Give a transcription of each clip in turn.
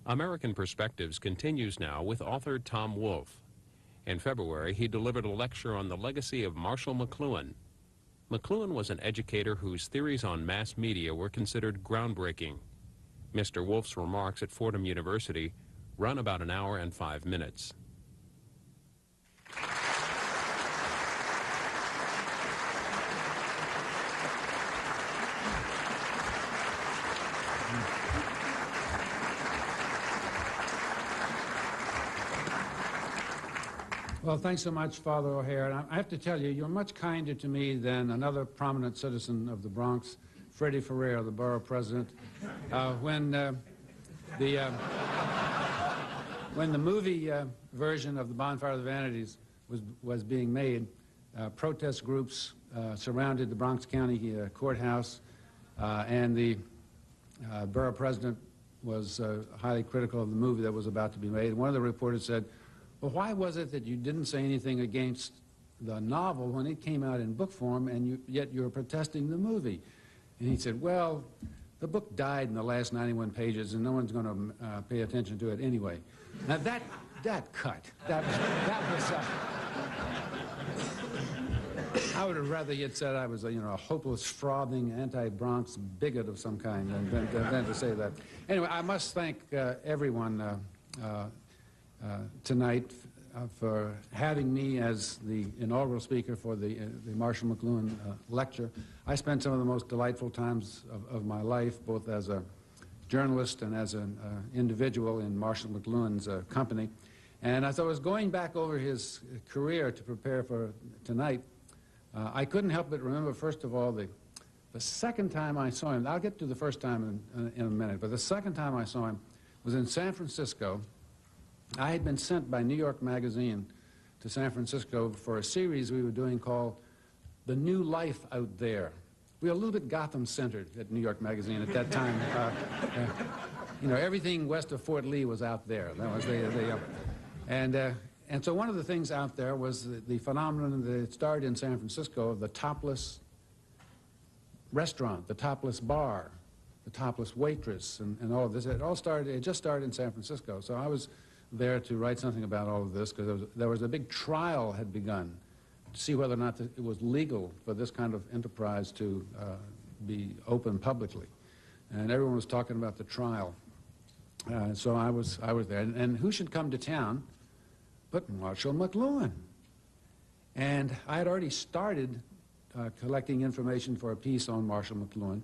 American Perspectives continues now with author Tom Wolfe. In February, he delivered a lecture on the legacy of Marshall McLuhan. McLuhan was an educator whose theories on mass media were considered groundbreaking. Mr. Wolfe's remarks at Fordham University run about an hour and 5 minutes. Well, thanks so much, Father O'Hare. And I have to tell you, you're much kinder to me than another prominent citizen of the Bronx, Freddie Ferrer, the borough president. When the movie version of the Bonfire of the Vanities was being made, protest groups surrounded the Bronx County courthouse, and the borough president was highly critical of the movie that was about to be made. One of the reporters said, well, why was it that you didn't say anything against the novel when it came out in book form, and yet you were protesting the movie? And he said, well, the book died in the last 91 pages, and no one's going to pay attention to it anyway. Now, that cut. That was I would have rather he had said I was a hopeless, frothing, anti-Bronx bigot of some kind than to say that. Anyway, I must thank everyone tonight for having me as the inaugural speaker for the Marshall McLuhan lecture. I spent some of the most delightful times of my life, both as a journalist and as an individual in Marshall McLuhan's company. And as I was going back over his career to prepare for tonight, I couldn't help but remember, first of all, the second time I saw him. I'll get to the first time in a minute, but the second time I saw him was in San Francisco. I had been sent by New York Magazine to San Francisco for a series we were doing called The New Life Out There. We were a little bit Gotham-centered at New York Magazine at that time. Everything west of Fort Lee was out there. That was and so one of the things out there was the phenomenon that started in San Francisco of the topless restaurant, the topless bar, the topless waitress, and all of this. It just started in San Francisco. So I was there to write something about all of this because there was a big trial had begun to see whether or not it was legal for this kind of enterprise to be open publicly. And everyone was talking about the trial. So I was there. And who should come to town but Marshall McLuhan? And I had already started collecting information for a piece on Marshall McLuhan,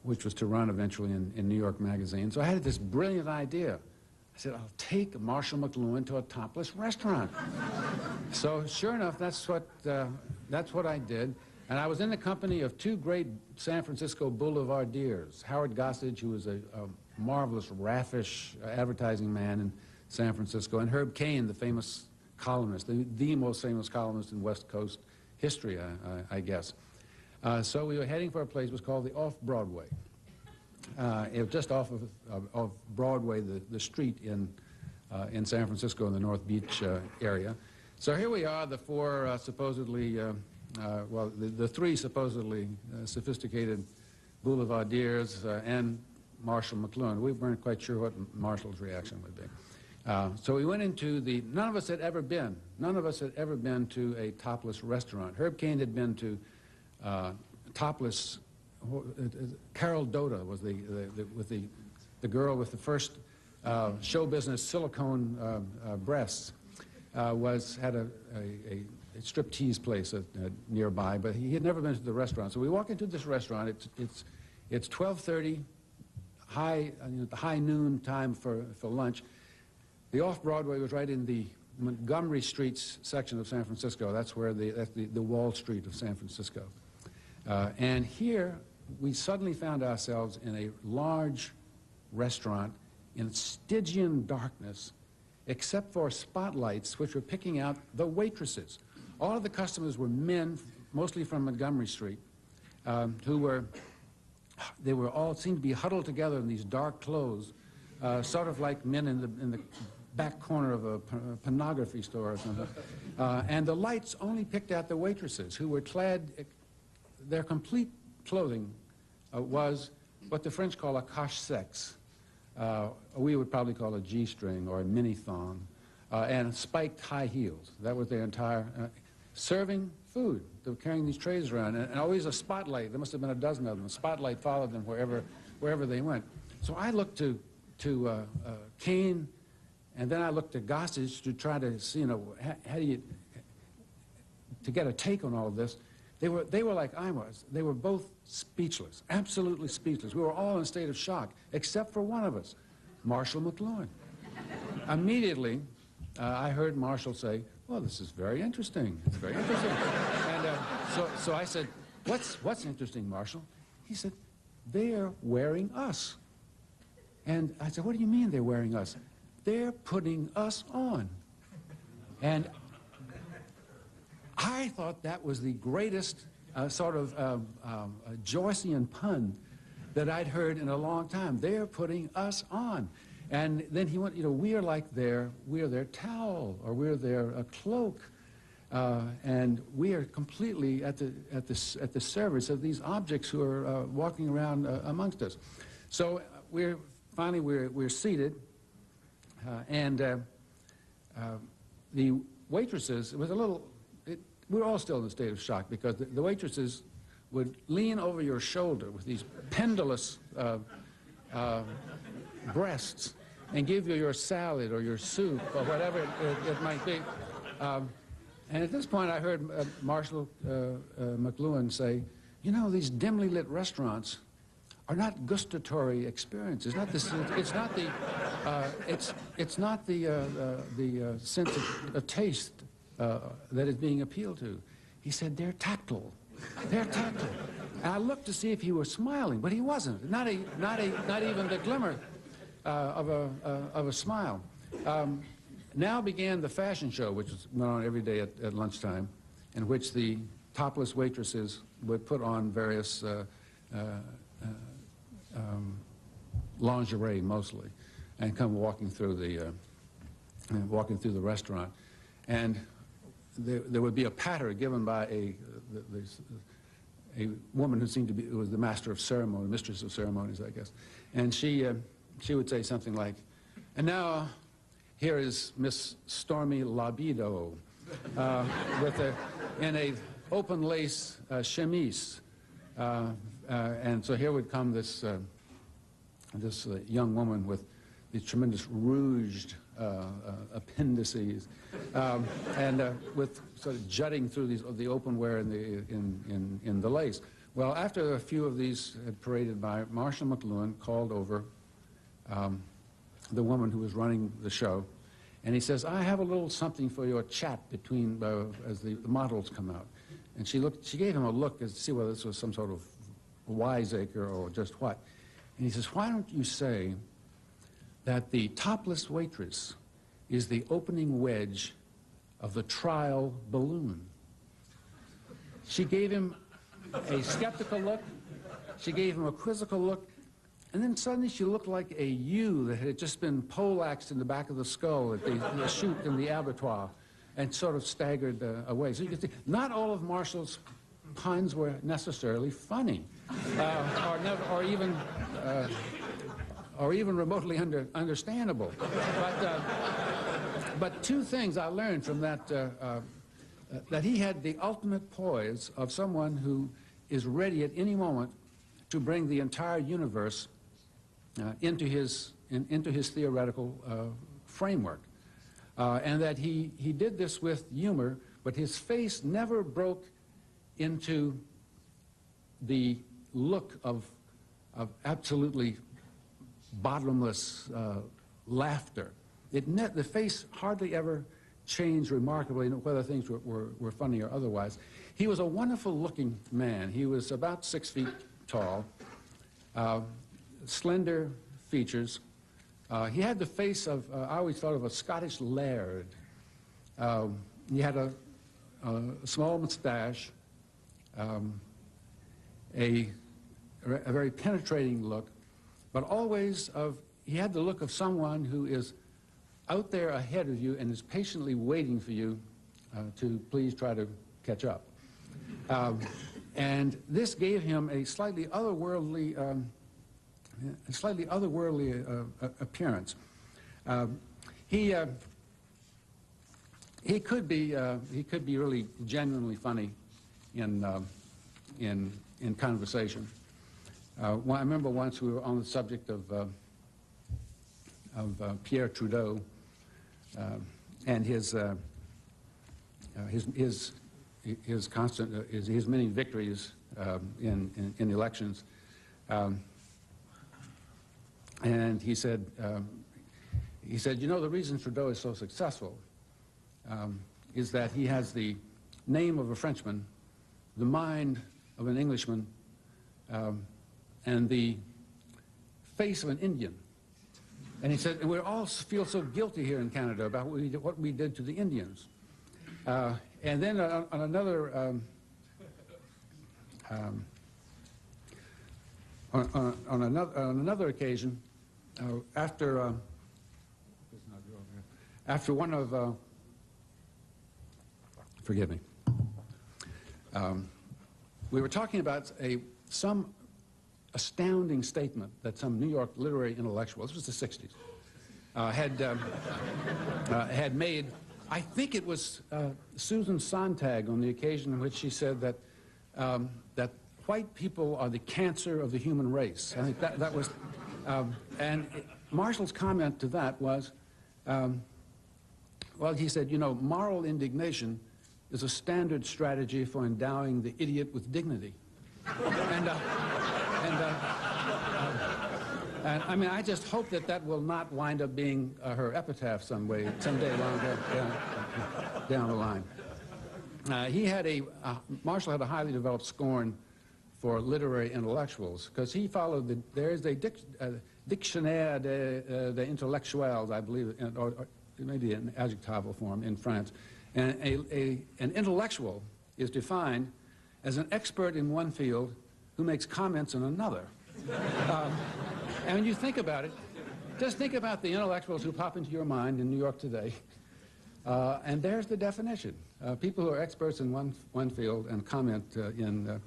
which was to run eventually in New York Magazine. So I had this brilliant idea. I said, I'll take Marshall McLuhan to a topless restaurant. So sure enough, that's what I did. And I was in the company of two great San Francisco boulevardiers, Howard Gossage, who was a marvelous, raffish advertising man in San Francisco, and Herb Cain, the famous columnist, the most famous columnist in West Coast history, I guess. So we were heading for a place that was called the Off-Broadway. It was just off of Broadway, the street in San Francisco in the North Beach area. So here we are, the four supposedly, the three supposedly sophisticated boulevardiers and Marshall McLuhan. We weren't quite sure what Marshall's reaction would be. So we went into none of us had ever been to a topless restaurant. Herb Cain had been to topless. Carol Dota was the girl with the first show business silicone breasts. Had a striptease place nearby, but he had never been to the restaurant. So we walk into this restaurant. It's 12:30, the high noon time for lunch. The Off-Broadway was right in the Montgomery Street section of San Francisco. That's where that's the Wall Street of San Francisco. And here we suddenly found ourselves in a large restaurant in Stygian darkness, except for spotlights which were picking out the waitresses. All of the customers were men, mostly from Montgomery Street, they were all seemed to be huddled together in these dark clothes, sort of like men in the back corner of a pornography store or something. And the lights only picked out the waitresses, who were clad, their complete clothing was what the French call a cache-sexe, we would probably call a G-string or a mini thong, and spiked high heels. That was their entire, serving food. They were carrying these trays around, and always a spotlight. There must have been a dozen of them. A spotlight followed them wherever they went. So I looked to Kane, and then I looked to Gossage to try to see, you know, how do you, to get a take on all of this. They were like I was. They were both speechless, absolutely speechless. We were all in a state of shock, except for one of us, Marshall McLuhan. Immediately, I heard Marshall say, "Well, this is very interesting. It's very interesting." And so I said, "What's interesting, Marshall?" He said, "They're wearing us." And I said, "What do you mean they're wearing us?" "They're putting us on." And I thought that was the greatest sort of Joycean pun that I'd heard in a long time. They're putting us on. And then he went, you know, we are their towel, or we're their cloak, and we are completely at the service of these objects who are walking around amongst us. So we're seated, and the waitresses, it was a little. We were all still in a state of shock because the waitresses would lean over your shoulder with these pendulous breasts and give you your salad or your soup or whatever it might be. And at this point I heard Marshall McLuhan say, "You know, these dimly lit restaurants are not gustatory experiences. It's not the sense of taste that is being appealed to." He said, "They're tactile. They're tactile." And I looked to see if he was smiling, but he wasn't. Not even the glimmer of a smile. Now began the fashion show, which went on every day at lunchtime, in which the topless waitresses would put on various lingerie mostly, and come walking through the restaurant, and there would be a patter given by a woman who seemed to be, was the master of ceremony, mistress of ceremonies, I guess, and she would say something like, "And now here is Miss Stormy Labido in a open lace chemise," and so here would come this young woman with these tremendous rouged appendices, and with sort of jutting through the openwear in the lace. Well, after a few of these had paraded by, Marshall McLuhan called over the woman who was running the show, and he says, "I have a little something for your chat between as the models come out." And she gave him a look to see whether this was some sort of wiseacre or just what. And he says, "Why don't you say that the topless waitress is the opening wedge of the trial balloon?" She gave him a skeptical look, she gave him a quizzical look, and then suddenly she looked like a ewe that had just been poleaxed in the back of the skull at the chute in the abattoir, and sort of staggered away. So you can see, not all of Marshall's puns were necessarily funny, or even remotely understandable. But two things I learned from that, that he had the ultimate poise of someone who is ready at any moment to bring the entire universe into his theoretical framework, and that he did this with humor, but his face never broke into the look of absolutely bottomless laughter. The face hardly ever changed remarkably, whether things were funny or otherwise. He was a wonderful-looking man. He was about 6 feet tall, slender features. He had the face of, I always thought of a Scottish laird. He had a small mustache, a very penetrating look, but always he had the look of someone who is out there ahead of you and is patiently waiting for you to please try to catch up. And this gave him a slightly otherworldly slightly otherworldly appearance. He could be really genuinely funny in conversation. Well, I remember once we were on the subject of Pierre Trudeau and his many victories in elections, and he said, you know, the reason Trudeau is so successful is that he has the name of a Frenchman, the mind of an Englishman, and the face of an Indian. And he said, and we all feel so guilty here in Canada about what we did to the Indians. And then on another occasion, after one of forgive me, we were talking about some astounding statement that some New York literary intellectual, this was the 60s, had made. I think it was Susan Sontag on the occasion in which she said that that white people are the cancer of the human race. I think that was, and Marshall's comment to that was, well, he said, you know, moral indignation is a standard strategy for endowing the idiot with dignity. And I mean, I just hope that that will not wind up being her epitaph someday down the line. Marshall had a highly developed scorn for literary intellectuals, because he followed there's a dictionnaire des intellectuels, I believe, or maybe an adjectival form in France. And an intellectual is defined as an expert in one field who makes comments in another. And when you think about it, just think about the intellectuals who pop into your mind in New York today. And there's the definition. People who are experts in one field and comment in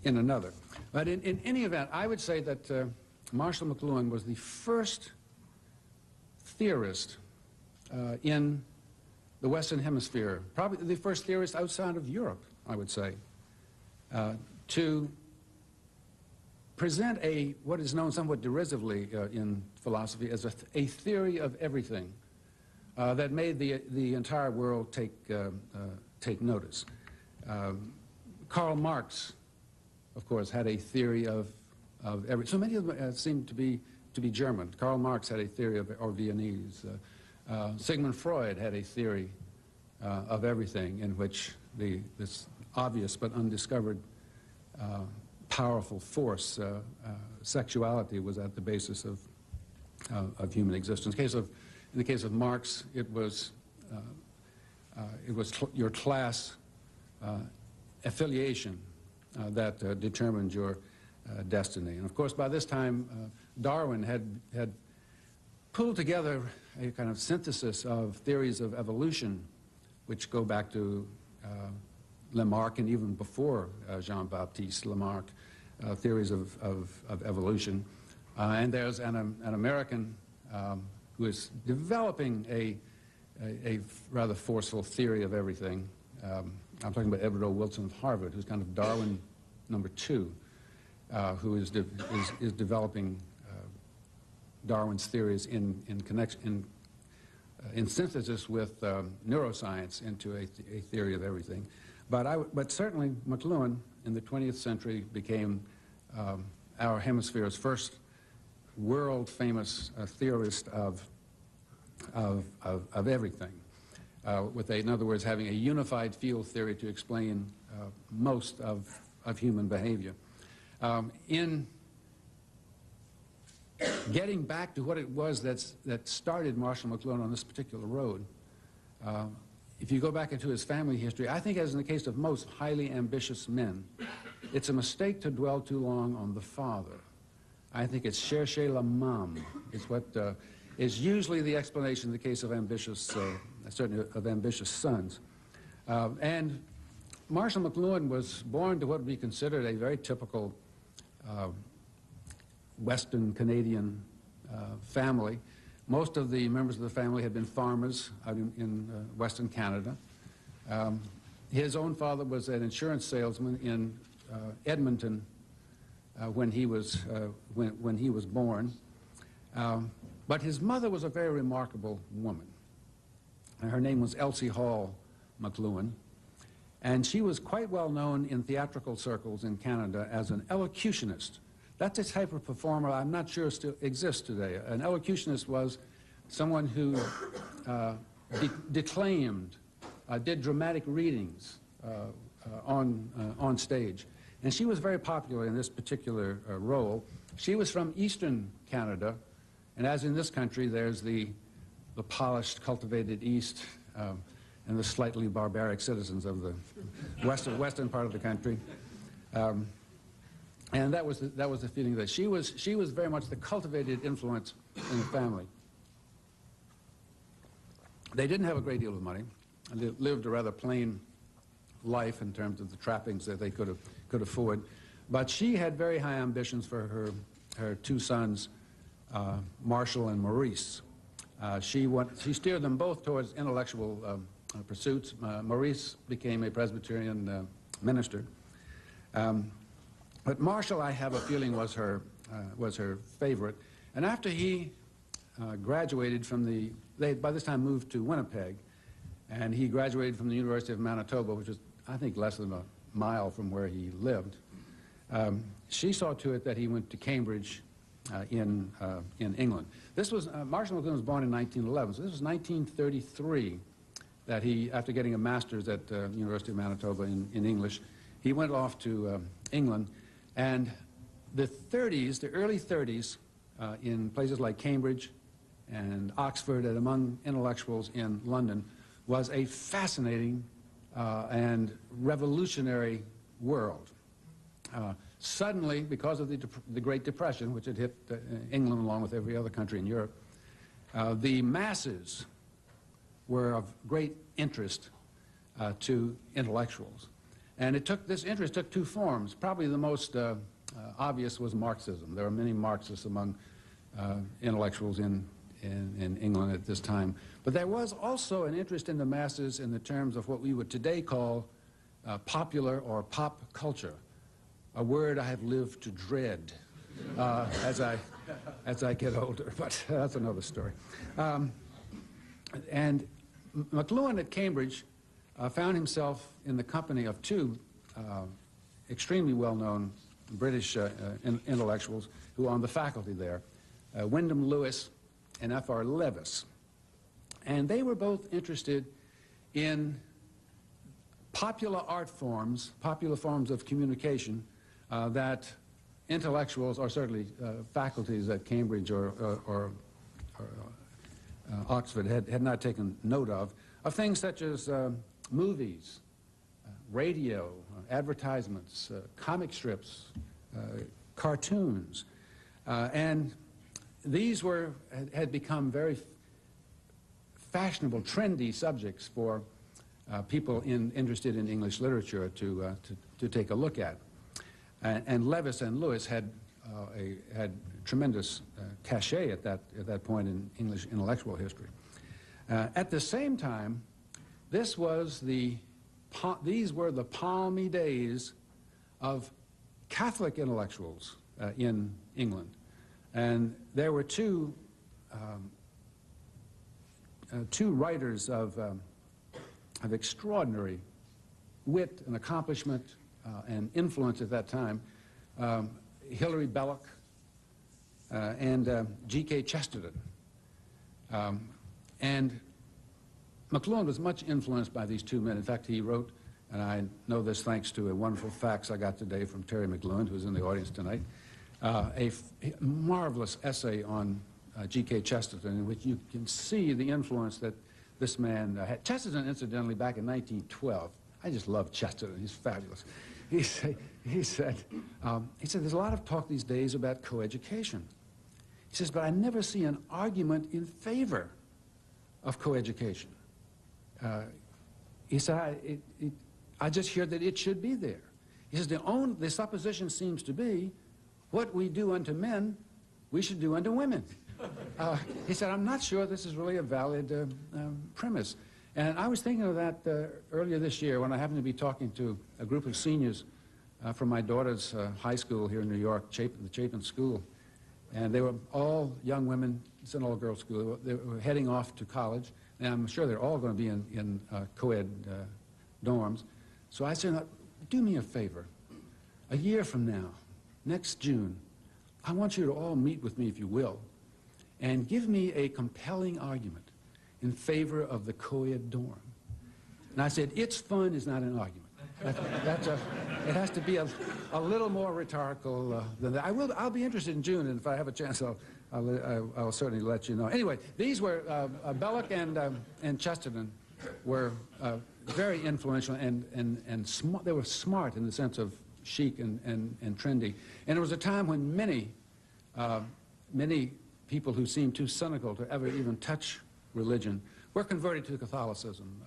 another. But in any event, I would say that Marshall McLuhan was the first theorist in the Western Hemisphere, probably the first theorist outside of Europe, I would say, to present what is known somewhat derisively in philosophy as a theory of everything that made the entire world take notice. Karl Marx, of course, had a theory of everything. So many of them seem to be German. Karl Marx had a theory or Viennese. Sigmund Freud had a theory of everything in which this obvious but undiscovered powerful force, sexuality, was at the basis of human existence. In the case of Marx, it was your class affiliation that determined your destiny. And of course, by this time, Darwin had pulled together a kind of synthesis of theories of evolution, which go back to Lamarck and even before Jean-Baptiste Lamarck, theories of evolution. And there's an American who is developing a rather forceful theory of everything. I'm talking about Edward O. Wilson of Harvard, who's kind of Darwin #2, who is developing Darwin's theories in synthesis with neuroscience into a theory of everything. But certainly McLuhan in the 20th century became our hemisphere's first world-famous theorist of everything, in other words, having a unified field theory to explain most of human behavior. In getting back to what it was that started Marshall McLuhan on this particular road, if you go back into his family history, I think, as in the case of most highly ambitious men, it's a mistake to dwell too long on the father. I think it's chercher la maman. It's what is usually the explanation in the case of ambitious, certainly of ambitious sons. And Marshall McLuhan was born to what would be considered a very typical Western Canadian family. Most of the members of the family had been farmers out in Western Canada. His own father was an insurance salesman in Edmonton when he was born. But his mother was a very remarkable woman. Her name was Elsie Hall McLuhan, and she was quite well known in theatrical circles in Canada as an elocutionist. That's a type of performer I'm not sure still exists today. An elocutionist was someone who declaimed, did dramatic readings on stage. And she was very popular in this particular role. She was from Eastern Canada, and as in this country, there's the polished, cultivated East and the slightly barbaric citizens of the western part of the country. And that was the feeling that she was very much the cultivated influence in the family. They didn't have a great deal of money. They lived a rather plain life in terms of the trappings that they could afford. But she had very high ambitions for her two sons, Marshall and Maurice. She steered them both towards intellectual pursuits. Maurice became a Presbyterian minister. But Marshall, I have a feeling, was her favorite. And after he graduated from they had by this time moved to Winnipeg, and he graduated from the University of Manitoba, which was, I think, less than a mile from where he lived. She saw to it that he went to Cambridge in England. This was, Marshall McLuhan was born in 1911, so this was 1933 that he, after getting a master's at University of Manitoba in English, he went off to England. And the early 30s, in places like Cambridge and Oxford and among intellectuals in London, was a fascinating and revolutionary world. Suddenly, because of the Great Depression, which had hit England along with every other country in Europe, the masses were of great interest to intellectuals. And this interest took two forms. Probably the most obvious was Marxism. There were many Marxists among intellectuals in England at this time. But there was also an interest in the masses in the terms of what we would today call popular or pop culture, a word I have lived to dread as I get older, but that's another story. And McLuhan at Cambridge found himself in the company of two extremely well-known British intellectuals who were on the faculty there, Wyndham Lewis and F.R. Levis. And they were both interested in popular art forms, popular forms of communication that intellectuals, or certainly faculties at Cambridge or Oxford had not taken note of things such as movies, radio, advertisements, comic strips, cartoons. And these had become very fashionable, trendy subjects for people interested in English literature to take a look at. And Levis and Lewis had tremendous cachet at that point in English intellectual history. At the same time, these were the palmy days of Catholic intellectuals in England. And there were two writers of extraordinary wit and accomplishment and influence at that time, Hilary Belloc and G.K. Chesterton. And McLuhan was much influenced by these two men. In fact, he wrote, and I know this thanks to a wonderful fax I got today from Terry McLuhan, who's in the audience tonight, a marvelous essay on G.K. Chesterton, in which you can see the influence that this man had. Chesterton, incidentally, back in 1912, I just love Chesterton. He's fabulous. He said, there's a lot of talk these days about coeducation. He says, but I never see an argument in favor of coeducation. He said, I just hear that it should be there. He says, the supposition seems to be what we do unto men, we should do unto women. He said, I'm not sure this is really a valid premise. And I was thinking of that earlier this year when I happened to be talking to a group of seniors from my daughter's high school here in New York, the Chapin School. And they were all young women. It's an all-girls school. They were heading off to college. And I'm sure they're all going to be in co-ed dorms. So I said, do me a favor. A year from now, next June, I want you to all meet with me, if you will, and give me a compelling argument in favor of the co-ed dorm. And I said, it's fun is not an argument. It has to be a little more rhetorical than that. I'll be interested in June, and if I have a chance, I'll certainly let you know. Anyway, these were, Belloc and Chesterton were very influential and smart. They were smart in the sense of chic and trendy. And it was a time when many people who seemed too cynical to ever even touch religion were converted to Catholicism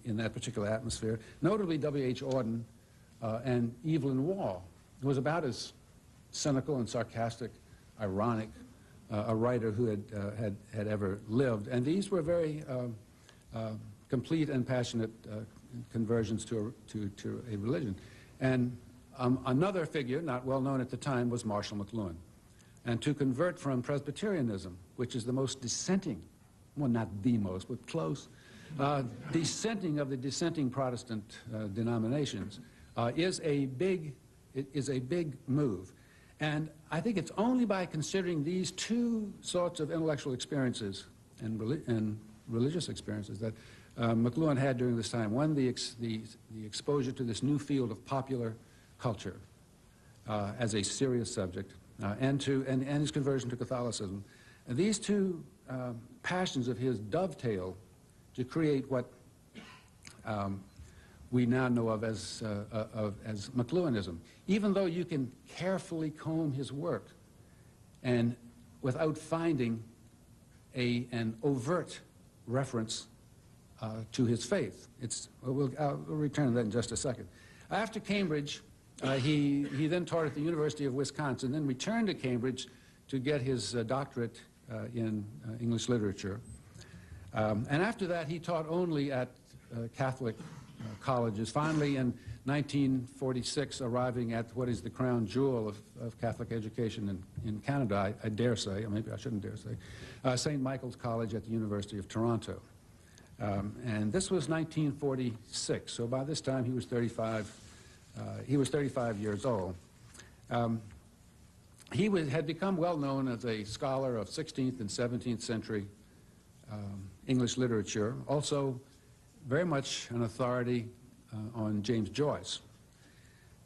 in that particular atmosphere. Notably, W.H. Auden and Evelyn Waugh was about as cynical and sarcastic, ironic a writer who had ever lived. And these were very complete and passionate conversions to a religion. And another figure, not well known at the time, was Marshall McLuhan. And to convert from Presbyterianism, which is the most dissenting, well, not the most, but close, dissenting of the dissenting Protestant denominations, is a big move. And I think it's only by considering these two sorts of intellectual experiences and religious experiences that McLuhan had during this time. One, the exposure to this new field of popular culture as a serious subject, and his conversion to Catholicism. And these two passions of his dovetail to create what we now know of as McLuhanism. Even though you can carefully comb his work and without finding an overt reference to his faith. I'll return to that in just a second. After Cambridge, he then taught at the University of Wisconsin, then returned to Cambridge to get his doctorate in English literature. And after that, he taught only at Catholic colleges, finally in 1946 arriving at what is the crown jewel of Catholic education in Canada, I dare say, or maybe I shouldn't dare say, St. Michael's College at the University of Toronto. And this was 1946, so by this time he was 35 years old. He had become well known as a scholar of 16th and 17th century English literature, also very much an authority on James Joyce.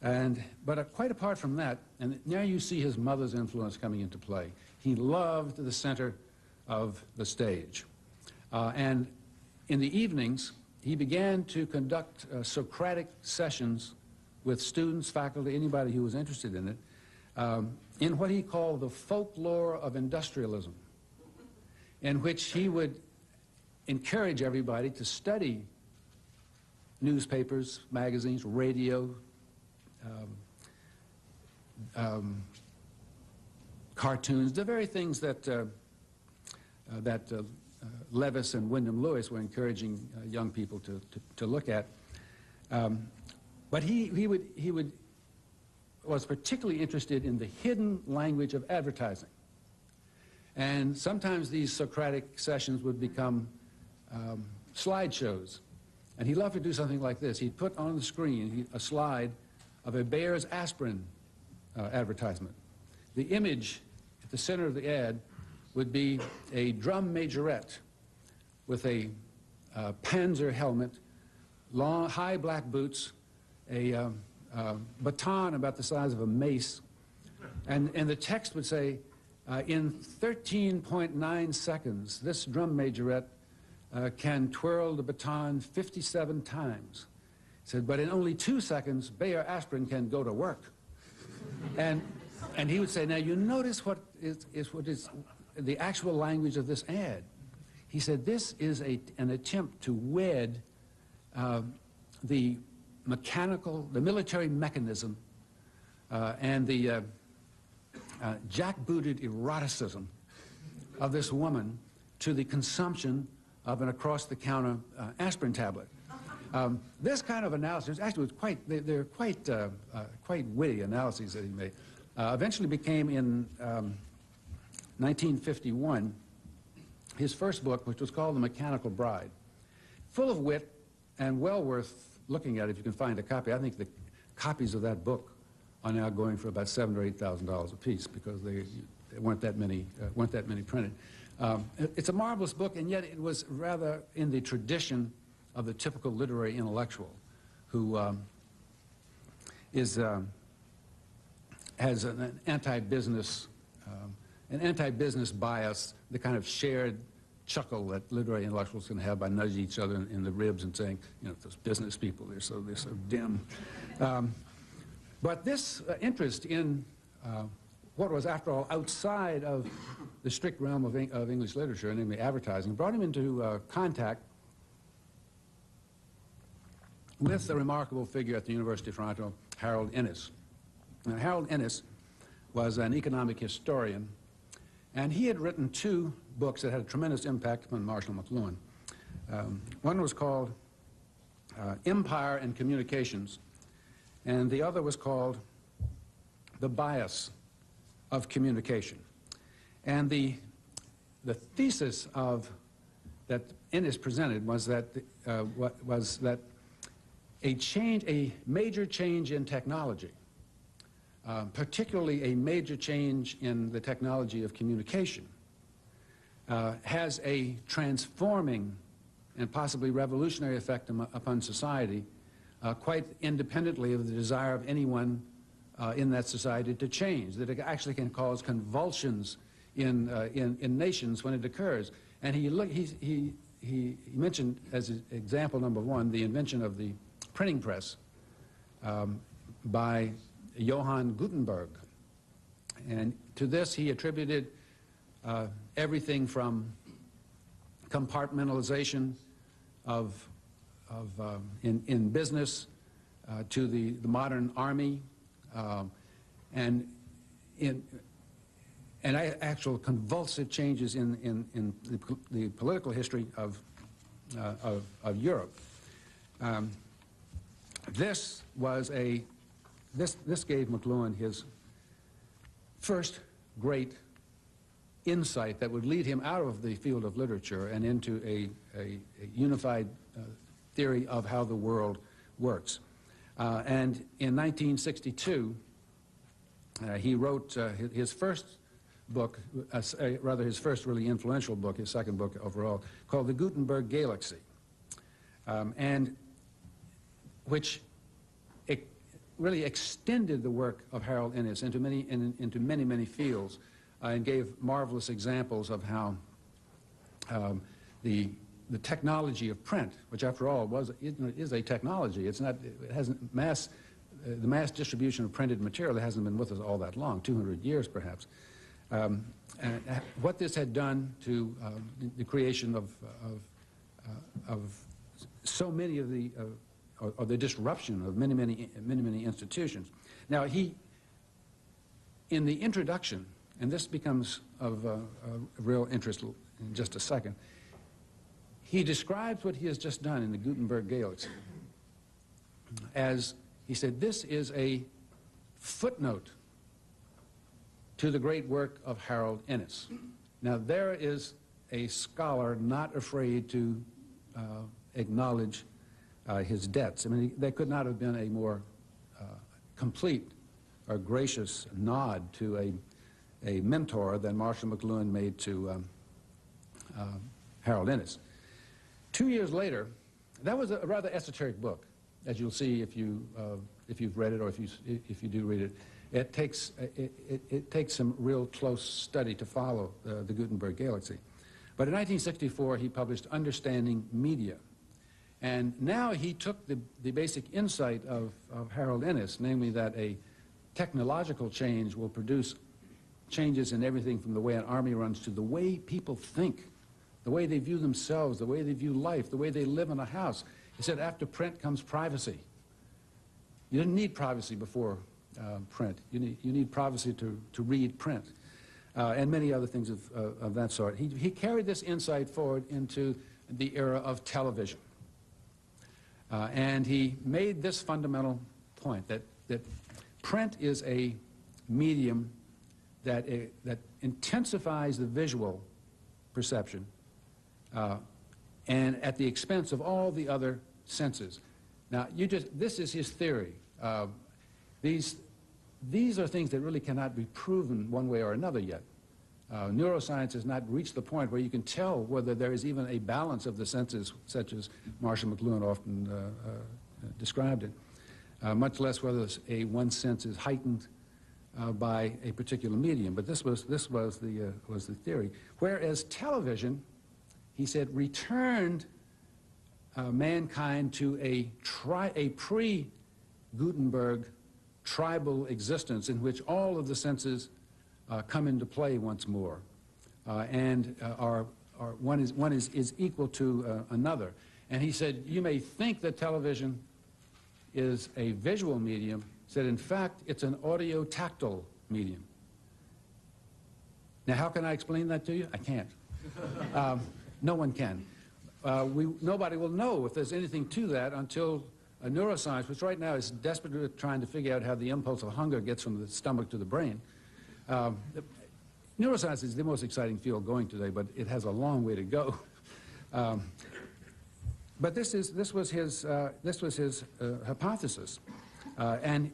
But quite apart from that, and now you see his mother's influence coming into play. He loved the center of the stage. And in the evenings, he began to conduct Socratic sessions with students, faculty, anybody who was interested in it, in what he called the folklore of industrialism, in which he would encourage everybody to study newspapers, magazines, radio, cartoons, the very things that Levis and Wyndham Lewis were encouraging young people to look at. But he was particularly interested in the hidden language of advertising. And sometimes these Socratic sessions would become slideshows. And he loved to do something like this. He'd put on the screen a slide of a Bayer's aspirin advertisement. The image at the center of the ad would be a drum majorette with a Panzer helmet, long, high black boots, a baton about the size of a mace, and the text would say, in 13.9 seconds, this drum majorette can twirl the baton 57 times. He said, but in only 2 seconds, Bayer aspirin can go to work. And he would say, now you notice what is the actual language of this ad. He said, this is an attempt to wed the military mechanism and the jackbooted eroticism of this woman to the consumption of an across-the-counter aspirin tablet. This kind of analysis actually was they're quite witty analyses that he made. Eventually became in 1951 his first book, which was called The Mechanical Bride. Full of wit and well worth looking at if you can find a copy. I think the copies of that book are now going for about $7,000 or $8,000 a piece because there weren't that many printed. It's a marvelous book, and yet it was rather in the tradition of the typical literary intellectual who has an anti-business bias, the kind of shared chuckle that literary intellectuals can have by nudging each other in the ribs and saying, you know, those business people, they're so dim. But this interest in what was, after all, outside of the strict realm of English literature, namely advertising, brought him into contact with a remarkable figure at the University of Toronto, Harold Innis. Now, Harold Innis was an economic historian, and he had written two books that had a tremendous impact upon Marshall McLuhan. One was called Empire and Communications, and the other was called The Bias of Communication. And the thesis that Innis presented was that a major change in technology, particularly a major change in the technology of communication, has a transforming and possibly revolutionary effect upon society, quite independently of the desire of anyone in that society to change, that it actually can cause convulsions in nations when it occurs. And he mentioned as example number one the invention of the printing press by Johann Gutenberg. And to this he attributed everything from compartmentalization in business to the modern army and actual convulsive changes in the political history of Europe. This gave McLuhan his first great insight that would lead him out of the field of literature and into a unified theory of how the world works. And in 1962, he wrote his first book, rather his first really influential book, his second book overall, called The Gutenberg Galaxy, and which really extended the work of Harold Innis into many fields, and gave marvelous examples of how the technology of print, which after all is a technology, the mass distribution of printed material hasn't been with us all that long, 200 years perhaps. And what this had done to the creation of so many of or the disruption of many institutions. Now in the introduction, and this becomes of real interest in just a second, he describes what he has just done in the Gutenberg Galaxy as, he said, this is a footnote to the great work of Harold Innis. Now there is a scholar not afraid to acknowledge his debts. I mean, there could not have been a more complete or gracious nod to a mentor than Marshall McLuhan made to Harold Innis. 2 years later, that was a rather esoteric book, as you'll see if you've read it or if you do read it. It takes some real close study to follow the Gutenberg Galaxy. But in 1964, he published Understanding Media. And now he took the basic insight of Harold Innis, namely that a technological change will produce changes in everything from the way an army runs to the way people think, the way they view themselves, the way they view life, the way they live in a house. He said after print comes privacy. You didn't need privacy before print. You need privacy to read print, and many other things of that sort. He carried this insight forward into the era of television. And he made this fundamental point, that print is a medium that intensifies the visual perception and at the expense of all the other senses. Now, this is his theory. These are things that really cannot be proven one way or another yet. Neuroscience has not reached the point where you can tell whether there is even a balance of the senses, such as Marshall McLuhan often described it, much less whether one sense is heightened by a particular medium. But this was the theory. Whereas television, he said, returned mankind to a pre-Gutenberg tribal existence in which all of the senses come into play once more, and one is equal to another. And he said, you may think that television is a visual medium. He said, in fact, it's an audio-tactile medium. Now, how can I explain that to you? I can't. No one can. Nobody will know if there's anything to that until neuroscience, which right now is desperately trying to figure out how the impulse of hunger gets from the stomach to the brain. Neuroscience is the most exciting field going today, but it has a long way to go. But this was his hypothesis, and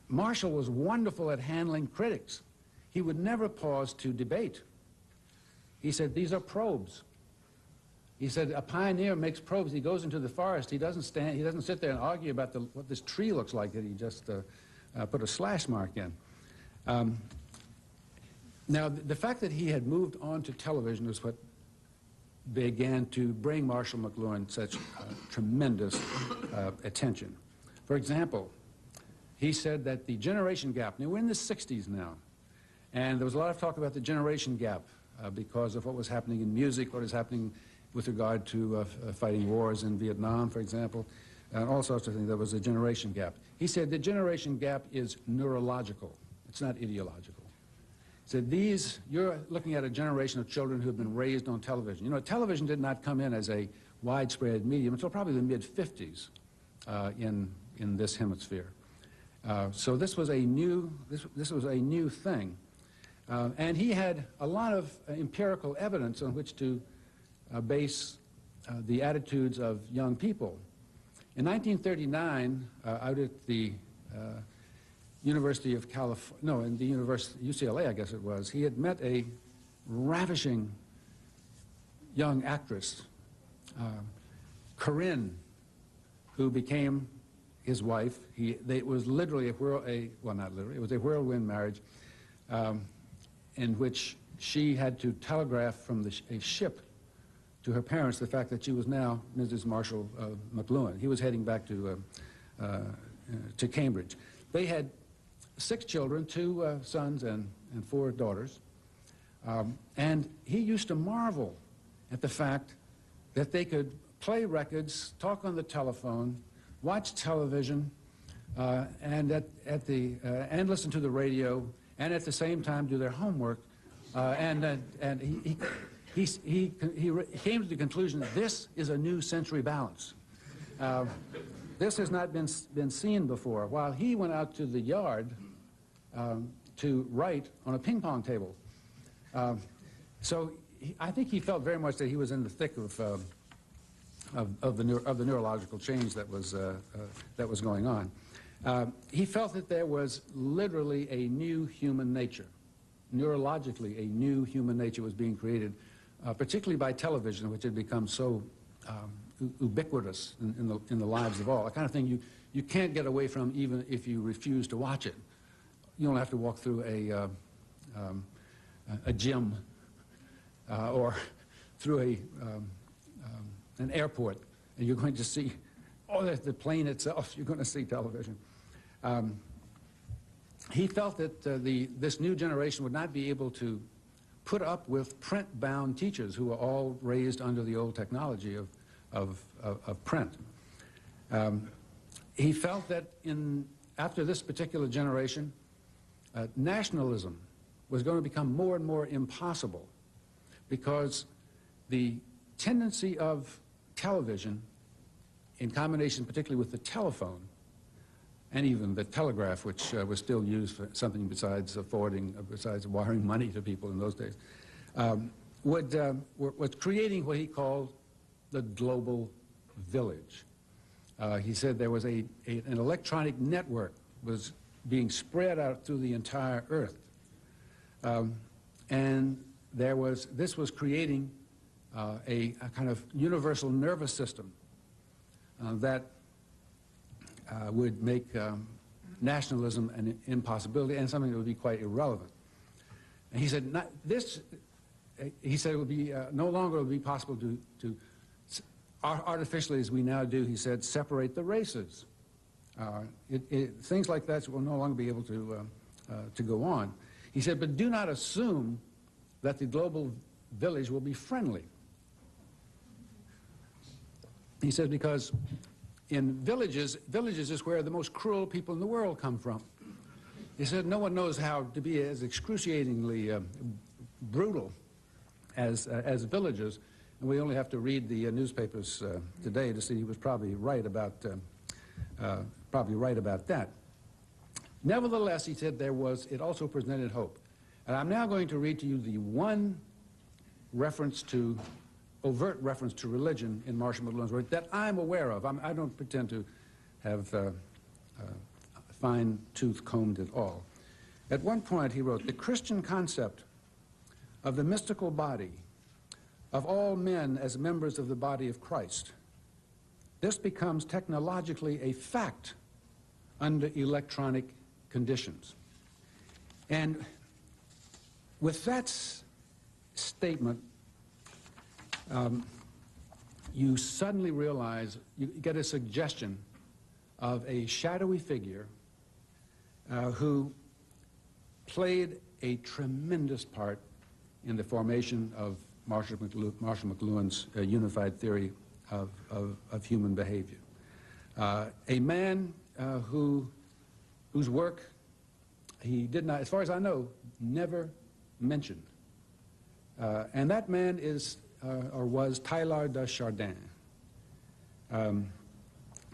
Marshall was wonderful at handling critics. He would never pause to debate. He said, these are probes. He said, a pioneer makes probes. He goes into the forest. He doesn't sit there and argue about what this tree looks like that he just put a slash mark in. Now, the fact that he had moved on to television is what began to bring Marshall McLuhan such tremendous attention. For example, he said that the generation gap, now we're in the 60s now, and there was a lot of talk about the generation gap because of what was happening in music, what is happening with regard to fighting wars in Vietnam, for example, and all sorts of things. There was a generation gap. He said the generation gap is neurological. It's not ideological. He said you're looking at a generation of children who have been raised on television. You know, television did not come in as a widespread medium until probably the mid-50s in this hemisphere. So this was a new thing. And he had a lot of empirical evidence on which to base the attitudes of young people. In 1939, out at the University of California, no, in the UCLA, I guess it was, he had met a ravishing young actress, Corinne, who became his wife. It was literally well, not literally, it was a whirlwind marriage in which she had to telegraph from a ship to her parents the fact that she was now Mrs. Marshall McLuhan. He was heading back to Cambridge. They had 6 children, 2 sons and 4 daughters. And he used to marvel at the fact that they could play records, talk on the telephone, watch television, and listen to the radio, and at the same time do their homework. He came to the conclusion that this is a new sensory balance. This has not been seen before. While he went out to the yard to write on a ping pong table. I think he felt very much that he was in the thick of the neurological change that was going on. He felt that there was literally a new human nature. Neurologically, a new human nature was being created, particularly by television, which had become so ubiquitous in the lives of all. The kind of thing you can't get away from even if you refuse to watch it. You don't have to walk through a gym or through an airport, and you're going to see, the plane itself, you're going to see television. He felt that this new generation would not be able to put up with print-bound teachers who were all raised under the old technology of print. He felt that in after this particular generation, nationalism was going to become more and more impossible because the tendency of television, in combination particularly with the telephone, and even the telegraph, which was still used for something besides forwarding, besides wiring money to people in those days, was creating what he called the global village. He said there was an electronic network was being spread out through the entire earth. And this was creating a kind of universal nervous system that would make nationalism an impossibility and something that would be quite irrelevant. And he said, he said it would be no longer would be possible to artificially, as we now do, he said, separate the races. Things like that will no longer be able to go on. He said, but do not assume that the global village will be friendly. He said, because in villages is where the most cruel people in the world come from. He said, no one knows how to be as excruciatingly brutal as villages. And we only have to read the newspapers today to see he was probably right about that. Nevertheless, he said it also presented hope. And I'm now going to read to you the one overt reference to religion in Marshall McLuhan's work that I'm aware of. I don't pretend to have fine-tooth combed it all. At one point he wrote, the Christian concept of the mystical body, of all men as members of the body of Christ, this becomes technologically a fact under electronic conditions. And with that statement, you suddenly realize, you get a suggestion of a shadowy figure who played a tremendous part in the formation of Marshall McLuhan's unified theory of human behavior. A man whose work he did not, as far as I know, never mentioned. And that man is, or was, Teilhard de Chardin.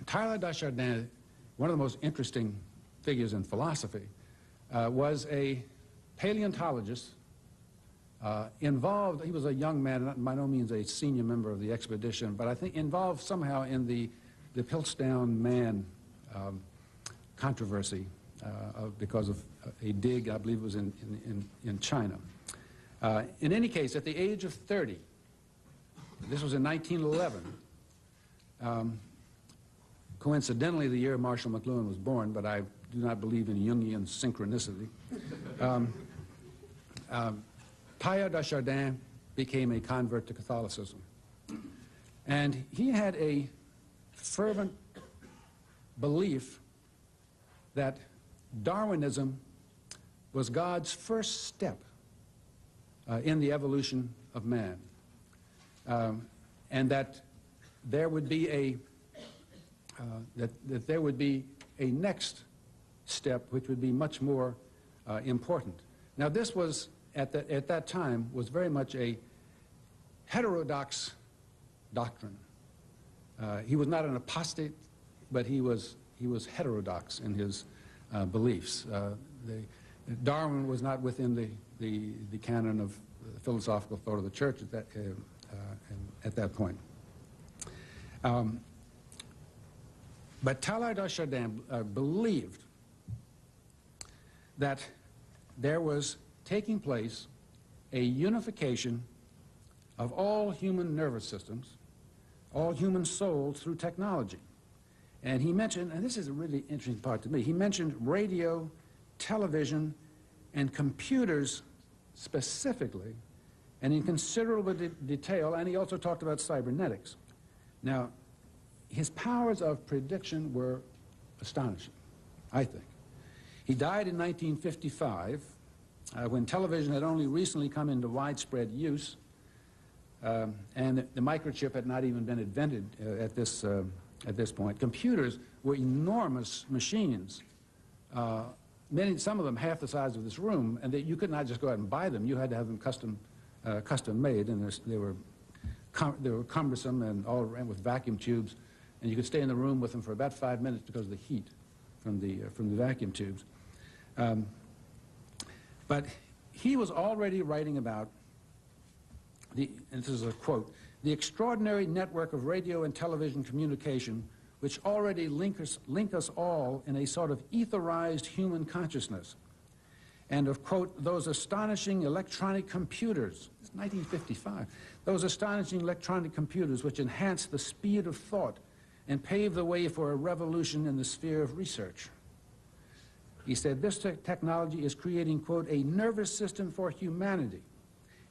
Teilhard de Chardin, one of the most interesting figures in philosophy, was a paleontologist involved. He was a young man, by no means a senior member of the expedition, but I think involved somehow in the Piltdown man controversy because of a dig, I believe it was in China. In any case, at the age of 30, this was in 1911, coincidentally the year Marshall McLuhan was born, but I do not believe in Jungian synchronicity. Teilhard de Chardin became a convert to Catholicism. And he had a fervent belief that Darwinism was God's first step in the evolution of man, and that there would be a next step which would be much more important. Now, this was at that time was very much a heterodox doctrine. He was not an apostate, but he was heterodox in his beliefs. Darwin was not within the canon of philosophical thought of the church at that point. But Teilhard de Chardin believed that there was taking place a unification of all human nervous systems, all human souls through technology. And he mentioned, and this is a really interesting part to me, he mentioned radio, television, and computers specifically, and in considerable detail, and he also talked about cybernetics. Now, his powers of prediction were astonishing, I think. He died in 1955, when television had only recently come into widespread use, and the microchip had not even been invented at this point. Computers were enormous machines some of them half the size of this room, and that you could not just go out and buy them. You had to have them custom made, and they were cumbersome and all ran with vacuum tubes, and you could stay in the room with them for about 5 minutes because of the heat from the vacuum tubes. But he was already writing about and this is a quote, "the extraordinary network of radio and television communication which already link us all in a sort of etherized human consciousness. And of, quote, those astonishing electronic computers," it's 1955, "those astonishing electronic computers which enhance the speed of thought and pave the way for a revolution in the sphere of research." He said, "This technology is creating, quote, a nervous system for humanity,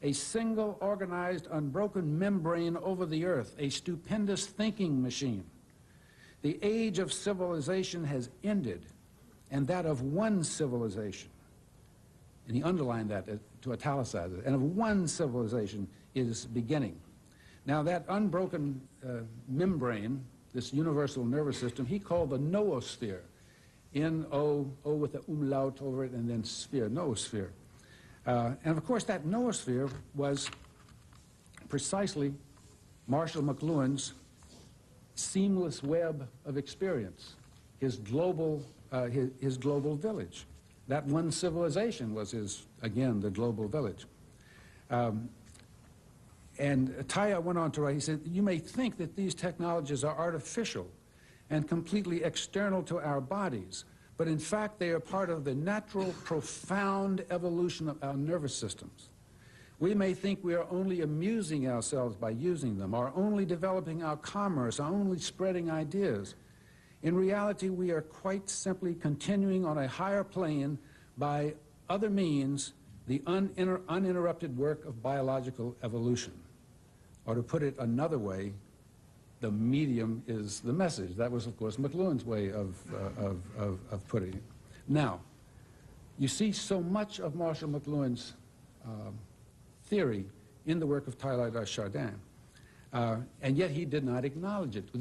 a single organized unbroken membrane over the earth, a stupendous thinking machine. The age of civilization has ended, and that of one civilization," and he underlined that to italicize it, "and of one civilization is beginning." Now that unbroken membrane, this universal nervous system, he called the noosphere. N-O, O with the umlaut over it, and then sphere, noosphere. And of course that noosphere was precisely Marshall McLuhan's seamless web of experience, his global village. That one civilization was again, the global village. And Teilhard went on to write, he said, "You may think that these technologies are artificial and completely external to our bodies, but in fact they are part of the natural, profound evolution of our nervous systems. We may think we are only amusing ourselves by using them, or only developing our commerce, or only spreading ideas. In reality, we are quite simply continuing on a higher plane by other means the uninterrupted work of biological evolution." Or to put it another way, the medium is the message. That was, of course, McLuhan's way of putting it. Now, you see so much of Marshall McLuhan's theory in the work of Teilhard de Chardin, and yet he did not acknowledge it.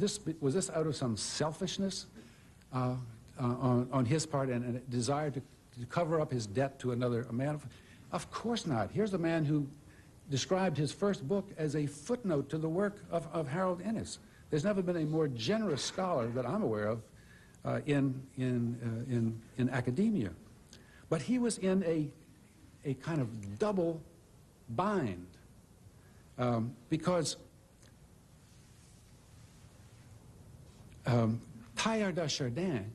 Was this out of some selfishness on his part and a desire to cover up his debt to another man? Of course not. Here's a man who described his first book as a footnote to the work of Harold Innis. There's never been a more generous scholar that I'm aware of in academia. But he was in a kind of double bind because Teilhard de Chardin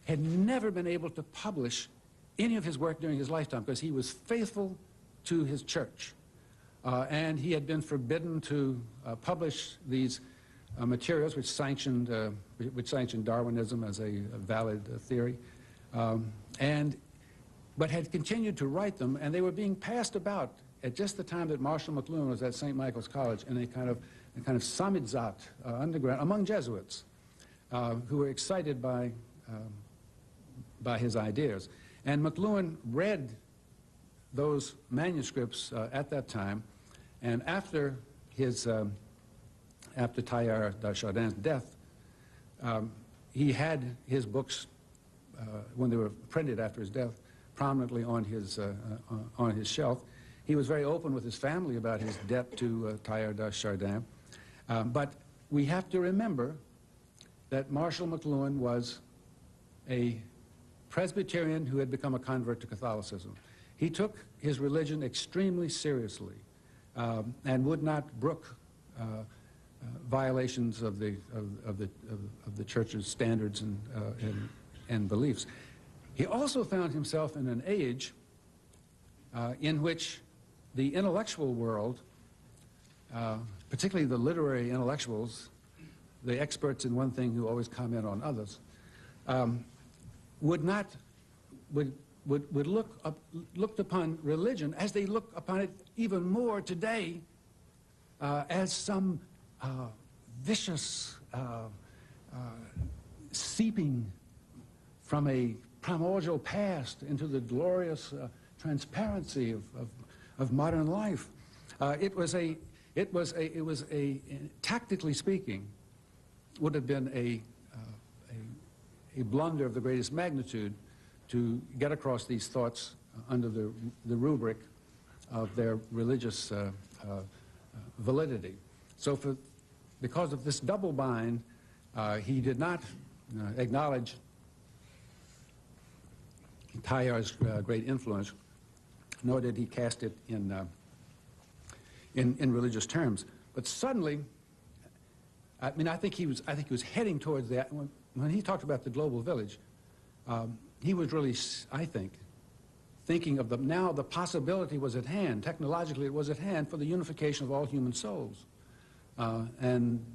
had never been able to publish any of his work during his lifetime because he was faithful to his church. And he had been forbidden to publish these materials which sanctioned Darwinism as a valid theory, but had continued to write them, and they were being passed about at just the time that Marshall McLuhan was at St. Michael's College in a kind of samizdat underground among Jesuits who were excited by his ideas. And McLuhan read those manuscripts at that time, and after Teilhard de Chardin's death, he had his books, when they were printed after his death, prominently on his shelf. He was very open with his family about his debt to Teilhard de Chardin. But we have to remember that Marshall McLuhan was a Presbyterian who had become a convert to Catholicism. He took his religion extremely seriously and would not brook violations of the church's standards and beliefs. He also found himself in an age in which the intellectual world, particularly the literary intellectuals, the experts in one thing who always comment on others, would looked upon religion as they look upon it even more today as some vicious seeping from a primordial past into the glorious transparency of modern life. It was tactically speaking, would have been a blunder of the greatest magnitude to get across these thoughts under the rubric of their religious validity. So because of this double bind, he did not acknowledge Teilhar's great influence, nor did he cast it in religious terms. But suddenly, I mean, I think he was heading towards that. When he talked about the global village, he was really, I think, thinking of now the possibility was at hand. Technologically, it was at hand for the unification of all human souls. And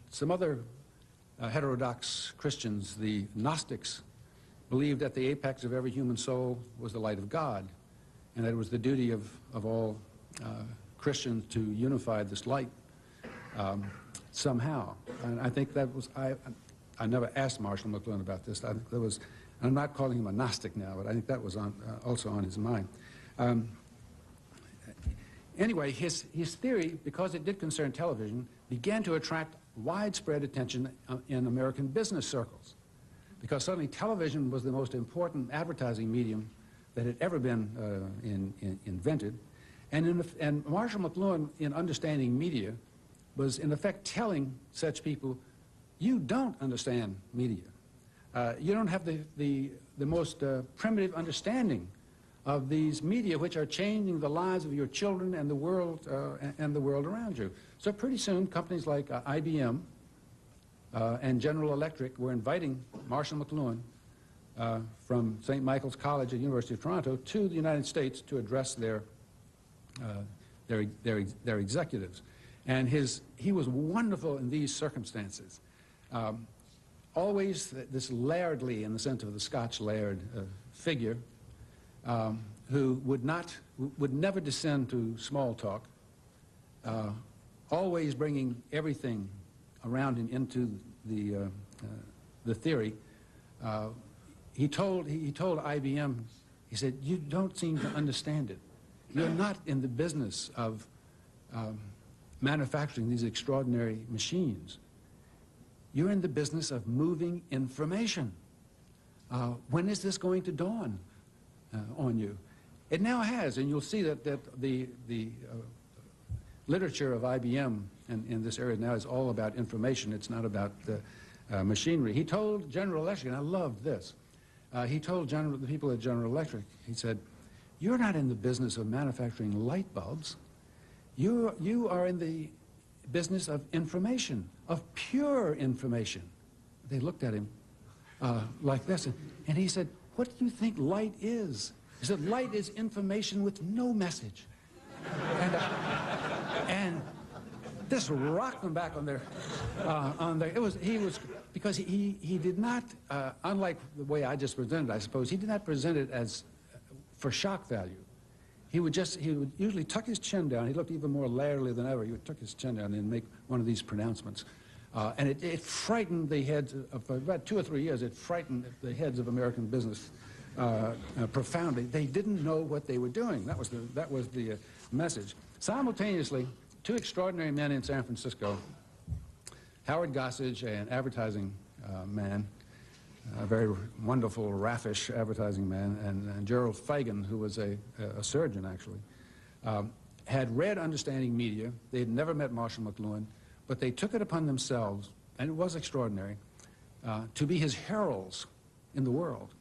some other heterodox Christians, the Gnostics, believed that the apex of every human soul was the light of God, and that it was the duty of all Christians to unify this light somehow. And I think that was, I never asked Marshall McLuhan about this. I think that was, I'm not calling him a Gnostic now, but I think that was also on his mind. Anyway, his theory, because it did concern television, began to attract widespread attention in American business circles, because suddenly television was the most important advertising medium that had ever been invented. And Marshall McLuhan, in understanding media, was in effect telling such people, you don't understand media. You don't have the most primitive understanding of these media, which are changing the lives of your children and the world around you. So pretty soon, companies like IBM and General Electric were inviting Marshall McLuhan from St. Michael's College at the University of Toronto to the United States to address their executives. And he was wonderful in these circumstances. Always this lairdly, in the sense of the Scotch laird figure, who would never descend to small talk, always bringing everything around him into the theory. He told IBM, he said, you don't seem to understand it. You're not in the business of manufacturing these extraordinary machines. You're in the business of moving information. When is this going to dawn on you? It now has, and you'll see that the literature of IBM in this area now is all about information. It's not about machinery. He told General Electric, and I loved this, he told the people at General Electric, he said, you're not in the business of manufacturing light bulbs. You are in the business of information, of pure information. They looked at him like this, and he said, what do you think light is? He said, light is information with no message. And this rocked them back on their, because he did not, unlike the way I just presented, I suppose, he did not present it as for shock value. He would usually tuck his chin down. He looked even more lairly than ever. He would tuck his chin down and make one of these pronouncements. And it frightened the heads, for about 2 or 3 years, it frightened the heads of American business profoundly. They didn't know what they were doing. That was the message. Simultaneously, 2 extraordinary men in San Francisco, Howard Gossage, an advertising man, a very wonderful, raffish advertising man, and Gerald Fagan, who was a surgeon, actually, had read Understanding Media. They had never met Marshall McLuhan, but they took it upon themselves, and it was extraordinary, to be his heralds in the world,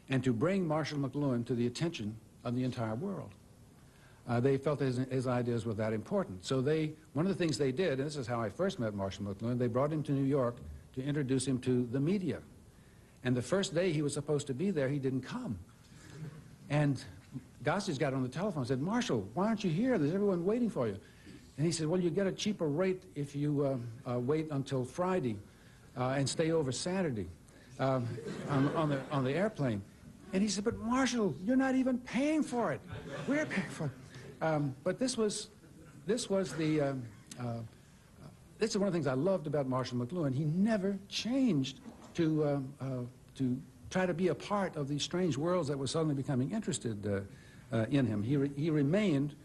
and to bring Marshall McLuhan to the attention of the entire world. They felt his ideas were that important. So one of the things they did, and this is how I first met Marshall McLuhan, they brought him to New York to introduce him to the media. And the first day he was supposed to be there, he didn't come. And Gossage got on the telephone and said, Marshall, why aren't you here? There's everyone waiting for you. And he said, well, you get a cheaper rate if you wait until Friday and stay over Saturday on the airplane. And he said, but Marshall, you're not even paying for it. We're paying for it. But this is one of the things I loved about Marshall McLuhan. He never changed to try to be a part of these strange worlds that were suddenly becoming interested in him. He remained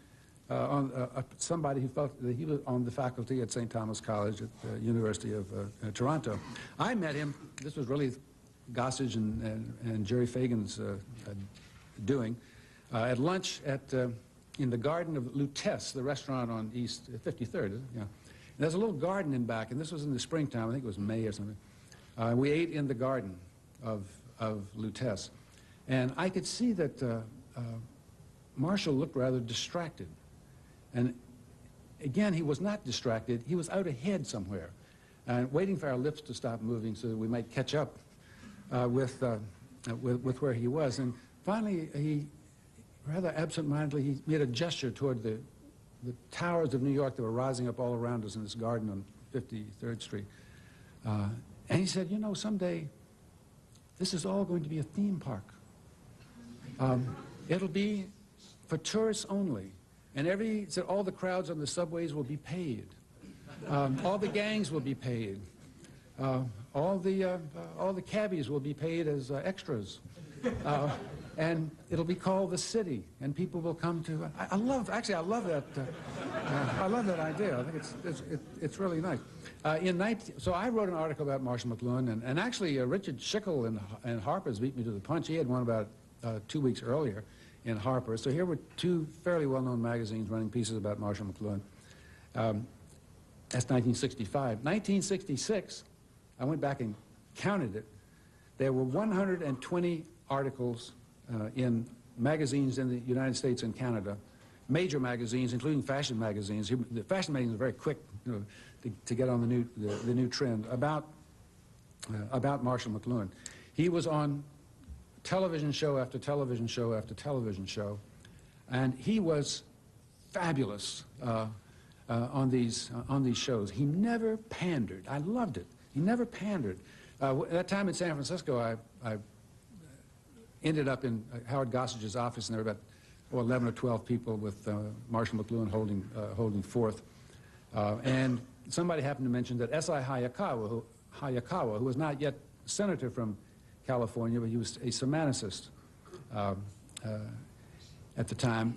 somebody who felt that he was on the faculty at St. Thomas College at the University of Toronto. I met him, this was really Gossage and Jerry Fagan's doing, at lunch in the garden of Lutece, the restaurant on East 53rd. Yeah. There's a little garden in back, and this was in the springtime. I think it was May or something. We ate in the garden of Lutece, and I could see that Marshall looked rather distracted. And again, he was not distracted. He was out ahead somewhere, waiting for our lips to stop moving so that we might catch up with where he was. And finally, he rather absent-mindedly, he made a gesture toward the towers of New York that were rising up all around us in this garden on 53rd Street. And he said, you know, someday this is all going to be a theme park. It'll be for tourists only. And said all the crowds on the subways will be paid. All the gangs will be paid. All the cabbies will be paid as extras. And it'll be called the city, and people will come to. I love that. I love that idea. I think it's really nice. So I wrote an article about Marshall McLuhan, and actually Richard Schickel and Harper's beat me to the punch. He had one about 2 weeks earlier in Harper's. So here were two fairly well-known magazines running pieces about Marshall McLuhan. That's 1965. 1966, I went back and counted it. There were 120 articles in magazines in the United States and Canada, major magazines, including fashion magazines. The fashion magazines are very quick, you know, to get on the new trend about Marshall McLuhan. He was on television show after television show after television show, and he was fabulous on these shows. He never pandered. I loved it. He never pandered. At that time in San Francisco, I ended up in Howard Gossage's office, and there were about 11 or 12 people with Marshall McLuhan holding forth. And somebody happened to mention that S.I. Hayakawa, who was not yet senator from California, but he was a semanticist at the time,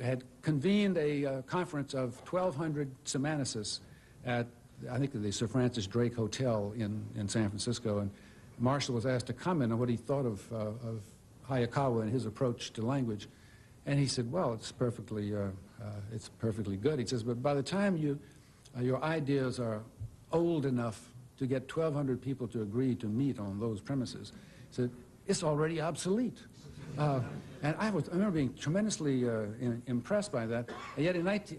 had convened a conference of 1,200 semanticists at, I think, the Sir Francis Drake Hotel in San Francisco. And Marshall was asked to comment on what he thought of Hayakawa and his approach to language. And he said, well, it's perfectly good. He says, but by the time your ideas are old enough to get 1,200 people to agree to meet on those premises, he said, it's already obsolete. And I remember being tremendously impressed by that. And yet late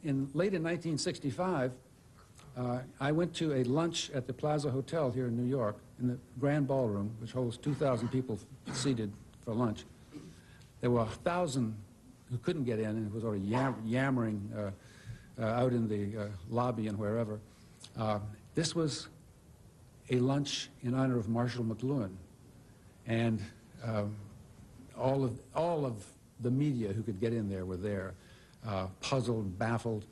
in 1965, I went to a lunch at the Plaza Hotel here in New York, in the Grand Ballroom, which holds 2,000 people seated for lunch. There were 1,000 who couldn't get in, and it was already yammering out in the lobby and wherever. This was a lunch in honor of Marshall McLuhan, and all of the media who could get in there were there, puzzled, baffled,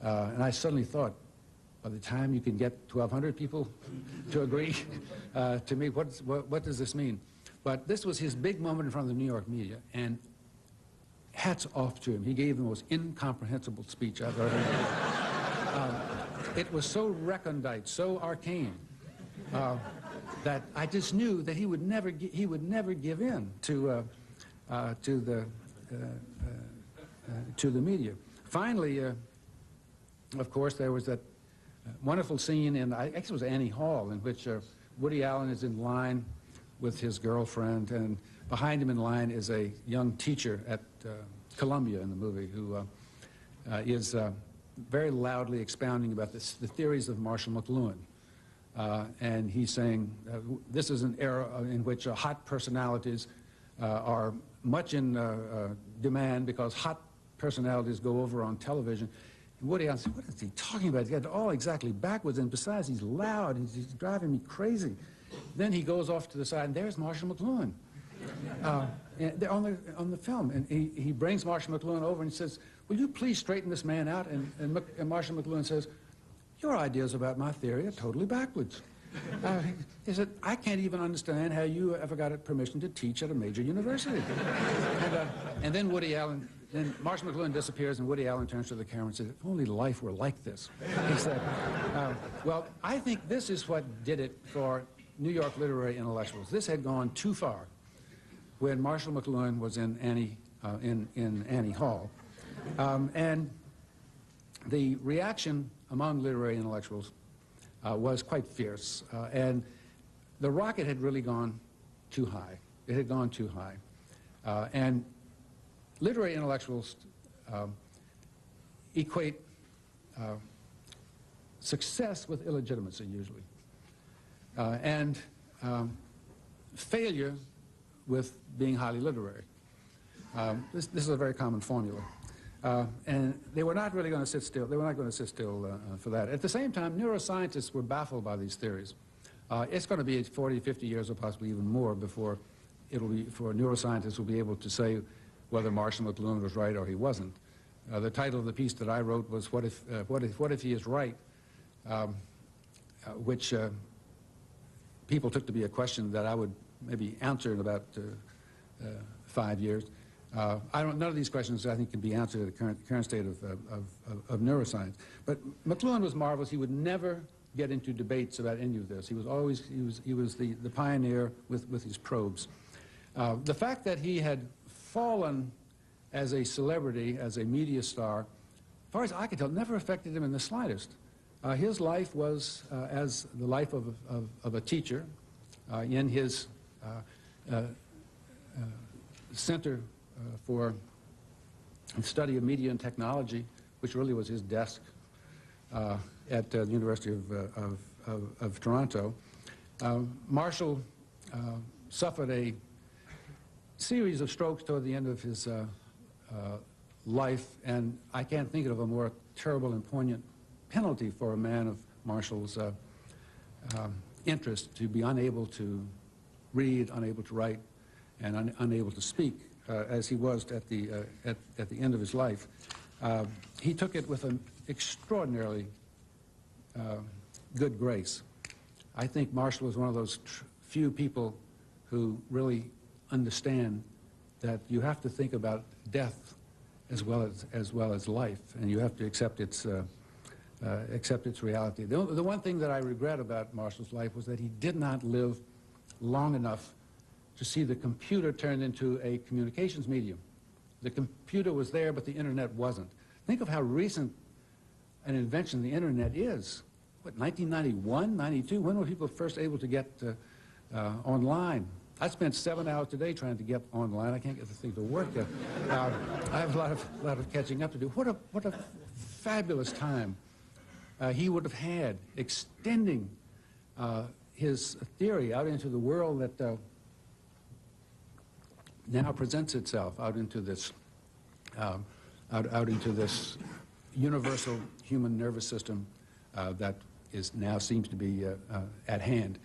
and I suddenly thought, by the time you can get 1,200 people to agree to meet, what does this mean? But this was his big moment in front of the New York media, and hats off to him. He gave the most incomprehensible speech I've ever heard. It was so recondite, so arcane, that I just knew that he would never give in to the media. Finally, of course, there was that wonderful scene in, I guess it was Annie Hall, in which Woody Allen is in line with his girlfriend, and behind him in line is a young teacher at Columbia in the movie who is very loudly expounding about the theories of Marshall McLuhan. And he's saying this is an era in which hot personalities are much in demand because hot personalities go over on television. And Woody Allen said, what is he talking about? He's got it all exactly backwards, and besides, he's loud. He's driving me crazy. Then he goes off to the side, and there's Marshall McLuhan they're on the film. And he brings Marshall McLuhan over and he says, will you please straighten this man out? And Marshall McLuhan says, your ideas about my theory are totally backwards. He said, I can't even understand how you ever got permission to teach at a major university. And then then Marshall McLuhan disappears, and Woody Allen turns to the camera and says, if only life were like this. He said, well, I think this is what did it for New York literary intellectuals. This had gone too far when Marshall McLuhan was in Annie Hall. And the reaction among literary intellectuals was quite fierce. And the rocket had really gone too high. It had gone too high. And literary intellectuals equate success with illegitimacy, usually, and failure with being highly literary. This is a very common formula. And they were not really going to sit still. They were not going to sit still for that. At the same time, neuroscientists were baffled by these theories. It's going to be 40, 50 years, or possibly even more before neuroscientists will be able to say whether Marshall McLuhan was right or he wasn't. The title of the piece that I wrote was "What if he is right," which people took to be a question that I would maybe answer in about 5 years. None of these questions, I think, can be answered at the current state of neuroscience. But McLuhan was marvelous. He would never get into debates about any of this. He was always the pioneer with his probes. The fact that he had fallen as a celebrity, as a media star, as far as I could tell, never affected him in the slightest. His life was as the life of a teacher in his Center for the Study of Media and Technology, which really was his desk at the University of Toronto. Marshall suffered a series of strokes toward the end of his life, and I can't think of a more terrible and poignant penalty for a man of Marshall's interest to be unable to read, unable to write, and unable to speak, as he was at the end of his life. He took it with an extraordinarily good grace. I think Marshall was one of those few people who really understand that you have to think about death as well as life, and you have to accept its reality. The one thing that I regret about Marshall's life was that he did not live long enough to see the computer turned into a communications medium. The computer was there, but the internet wasn't. Think of how recent an invention the internet is. What, 1991, 92? When were people first able to get online? I spent 7 hours today trying to get online. I can't get the thing to work yet. I have a lot of catching up to do. What a fabulous time he would have had extending his theory out into the world that now presents itself out into this universal human nervous system that now seems to be at hand.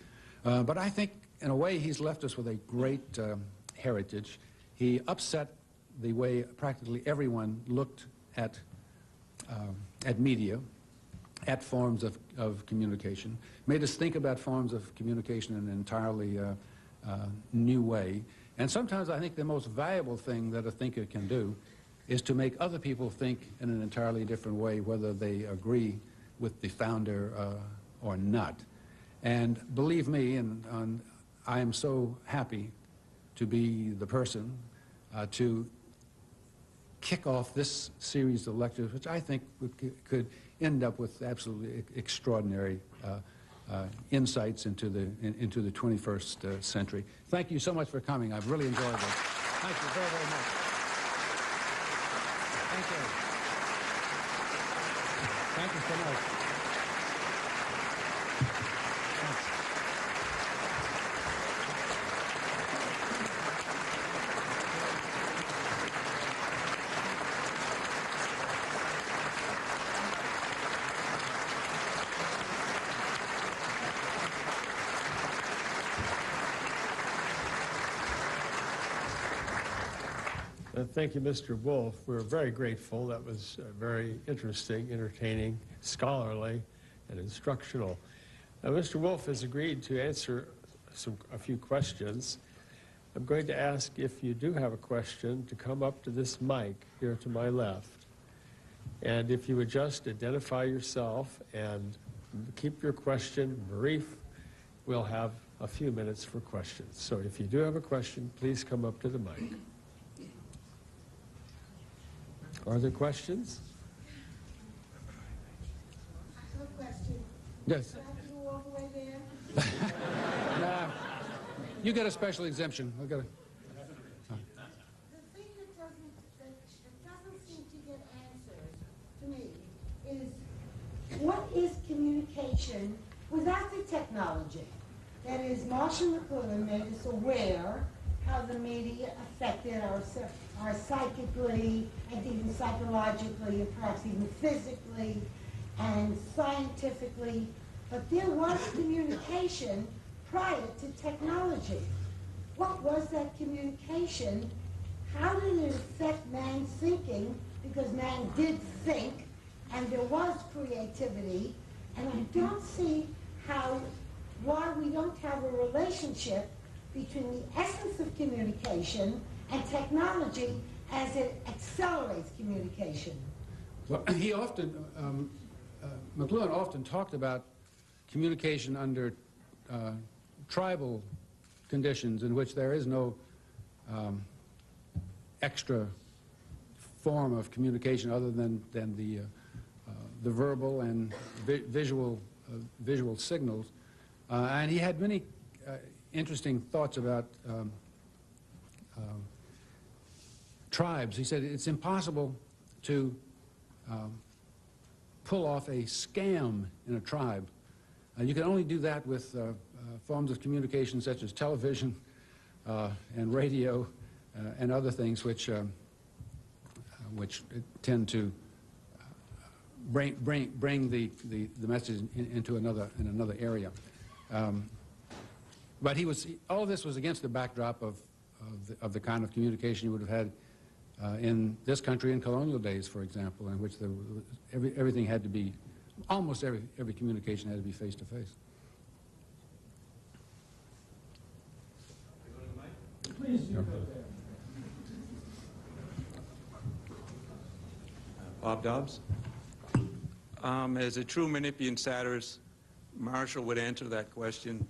But I think, in a way, he's left us with a great heritage. He upset the way practically everyone looked at media, at forms of communication, made us think about forms of communication in an entirely new way. And sometimes I think the most valuable thing that a thinker can do is to make other people think in an entirely different way, whether they agree with the founder or not. And believe me, I am so happy to be the person to kick off this series of lectures, which I think could end up with absolutely extraordinary insights into the 21st century. Thank you so much for coming. I've really enjoyed this. Thank you very, very much. Thank you. Thank you so much. Thank you, Mr. Wolfe. We're very grateful. That was very interesting, entertaining, scholarly, and instructional. Now, Mr. Wolfe has agreed to answer a few questions. I'm going to ask, if you do have a question, to come up to this mic here to my left. And if you would just identify yourself and keep your question brief, we'll have a few minutes for questions. So if you do have a question, please come up to the mic. Are there questions? I have a question. Yes. Do I have to go all the way there? Nah, you get a special exemption. I've got a... The thing that doesn't seem to get answered to me is what is communication without the technology? That is, Marshall McLuhan made us aware how the media affected our psychically and even psychologically and perhaps even physically and scientifically. But there was communication prior to technology. What was that communication? How did it affect man's thinking? Because man did think, and there was creativity, and I don't see why we don't have a relationship between the essence of communication and technology as it accelerates communication. Well, he often, McLuhan often talked about communication under tribal conditions in which there is no extra form of communication other than the verbal and visual signals. And he had many interesting thoughts about tribes. He said it's impossible to pull off a scam in a tribe. You can only do that with forms of communication such as television and radio and other things which tend to bring the message into another area. But all of this was against the backdrop of the kind of communication you would have had in this country in colonial days, for example, in which everything had to be, almost every communication had to be face to face. Please, you go there. Bob Dobbs. As a true Menippean satirist, Marshall would answer that question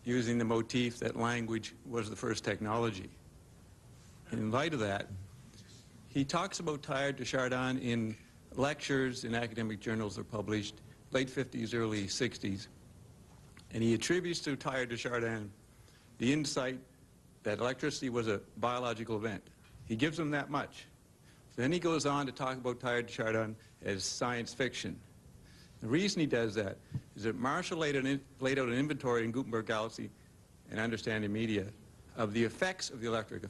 using the motif that language was the first technology. In light of that, he talks about Teilhard de Chardin in lectures in academic journals that are published late 50s, early 60s, and he attributes to Teilhard de Chardin the insight that electricity was a biological event. He gives him that much. Then he goes on to talk about Teilhard de Chardin as science fiction. The reason he does that is that Marshall laid out an inventory in Gutenberg Galaxy and Understanding Media of the effects of the electric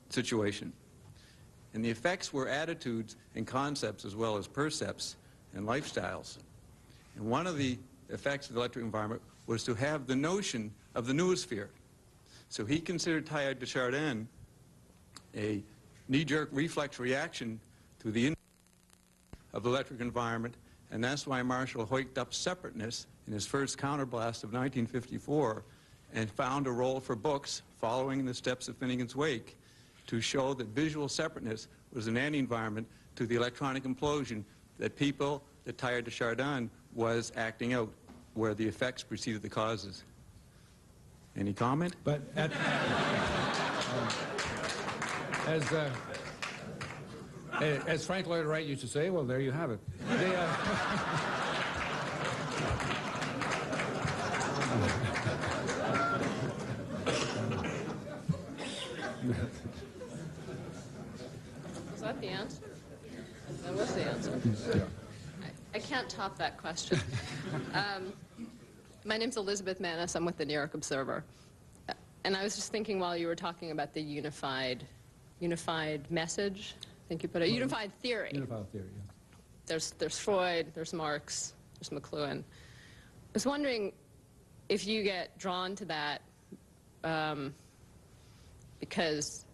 situation. And the effects were attitudes and concepts as well as percepts and lifestyles. And one of the effects of the electric environment was to have the notion of the noosphere. So he considered Teilhard de Chardin a knee-jerk reflex reaction to the of the electric environment, and that's why Marshall hoiked up separateness in his first counterblast of 1954 and found a role for books following in the steps of Finnegan's Wake to show that visual separateness was an anti-environment to the electronic implosion that Teilhard de Chardin was acting out, where the effects preceded the causes. Any comment? But as Frank Lloyd Wright used to say, well, there you have it. Was that the answer? That was the answer. I can't top that question. My name's Elizabeth Manis. I'm with the New York Observer. And I was just thinking while you were talking about the unified message, I think you put it, unified theory. Unified theory, yeah. There's Freud, there's Marx, there's McLuhan. I was wondering if you get drawn to that because,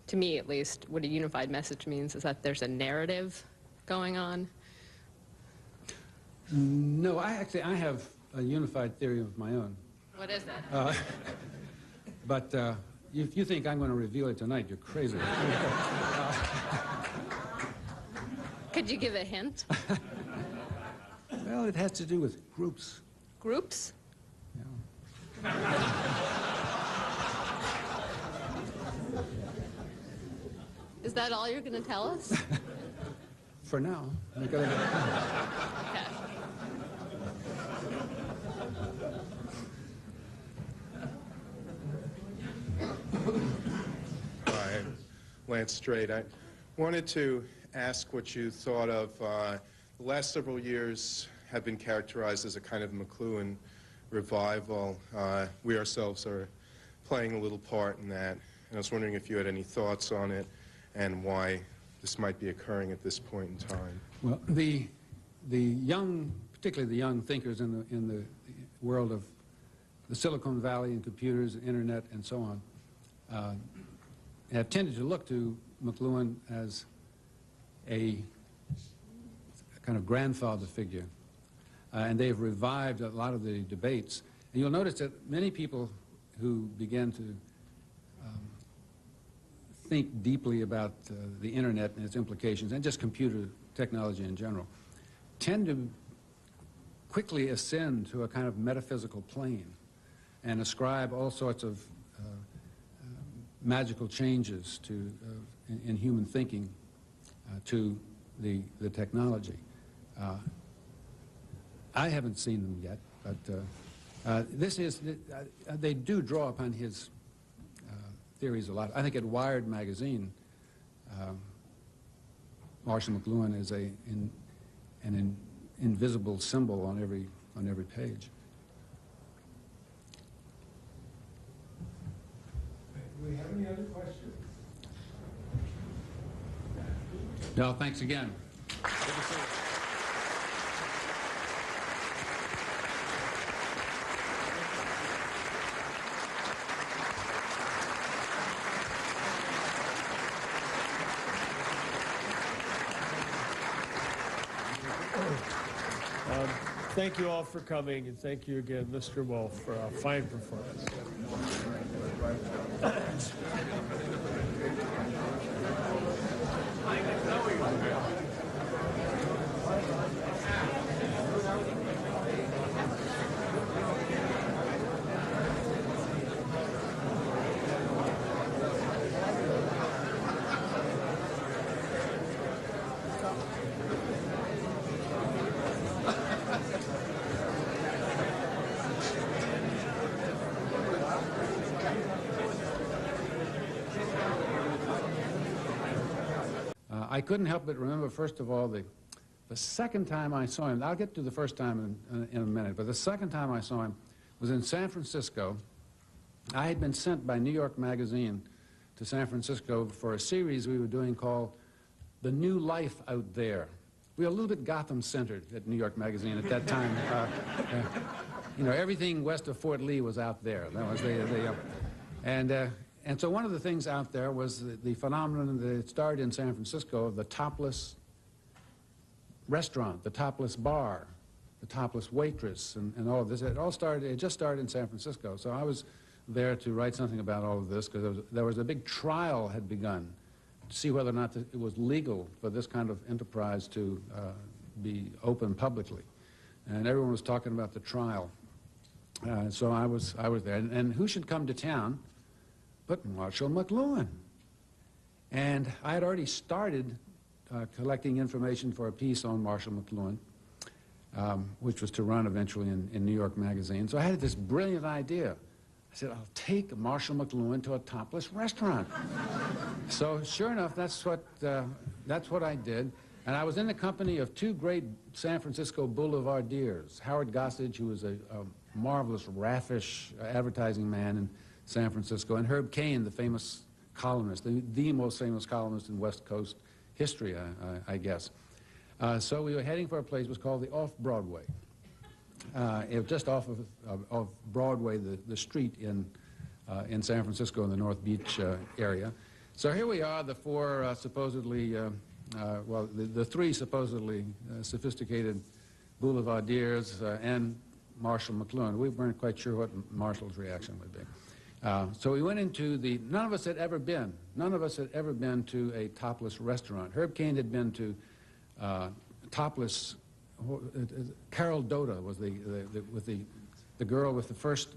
to me at least, what a unified message means is that there's a narrative going on. No, I have a unified theory of my own. What is it? But if you think I'm going to reveal it tonight, you're crazy. Could you give a hint? Well, it has to do with groups. Groups? Yeah. Is that all you're going to tell us? For now. Okay. Hi, Lance Strait. I wanted to ask what you thought of the last several years have been characterized as a kind of McLuhan revival. We ourselves are playing a little part in that. And I was wondering if you had any thoughts on it and why this might be occurring at this point in time. Well, the young, particularly the young thinkers in the world of the Silicon Valley and computers and internet and so on, have tended to look to McLuhan as a kind of grandfather figure. And they've revived a lot of the debates. And you'll notice that many people who began to think deeply about the internet and its implications, and just computer technology in general, tend to quickly ascend to a kind of metaphysical plane and ascribe all sorts of magical changes to, in human thinking to the technology. I haven't seen them yet, but they do draw upon his theories a lot. I think at Wired magazine, Marshall McLuhan is an invisible symbol on every page. Do we have any other questions? No, thanks again. Thank you all for coming, and thank you again, Mr. Wolfe, for a fine performance. I couldn't help but remember, first of all, the second time I saw him. I'll get to the first time in a minute, but the second time I saw him was in San Francisco. I had been sent by New York Magazine to San Francisco for a series we were doing called The New Life Out There. We were a little bit Gotham-centered at New York Magazine at that time. You know, everything west of Fort Lee was out there. That was and so one of the things out there was the phenomenon that started in San Francisco of the topless restaurant, the topless bar, the topless waitress, and all of this. It just started in San Francisco. So I was there to write something about all of this because there was a big trial had begun to see whether or not it was legal for this kind of enterprise to be open publicly. And everyone was talking about the trial. So I was there. And who should come to town but Marshall McLuhan? And I had already started collecting information for a piece on Marshall McLuhan, which was to run eventually in New York Magazine. So I had this brilliant idea. I said, I'll take Marshall McLuhan to a topless restaurant. So sure enough, that's what I did. And I was in the company of two great San Francisco boulevardiers, Howard Gossage, who was a marvelous, raffish advertising man in San Francisco, and Herb Cain, the famous columnist, the most famous columnist in West Coast history, I guess. So we were heading for a place that was called the Off-Broadway. It was just off of Broadway, the street in San Francisco in the North Beach area. So here we are, the four supposedly, well, the three supposedly sophisticated boulevardiers and Marshall McLuhan. We weren't quite sure what Marshall's reaction would be. So we went into none of us had ever been to a topless restaurant. Herb Cain had been to topless, Carol Dota was the girl with the first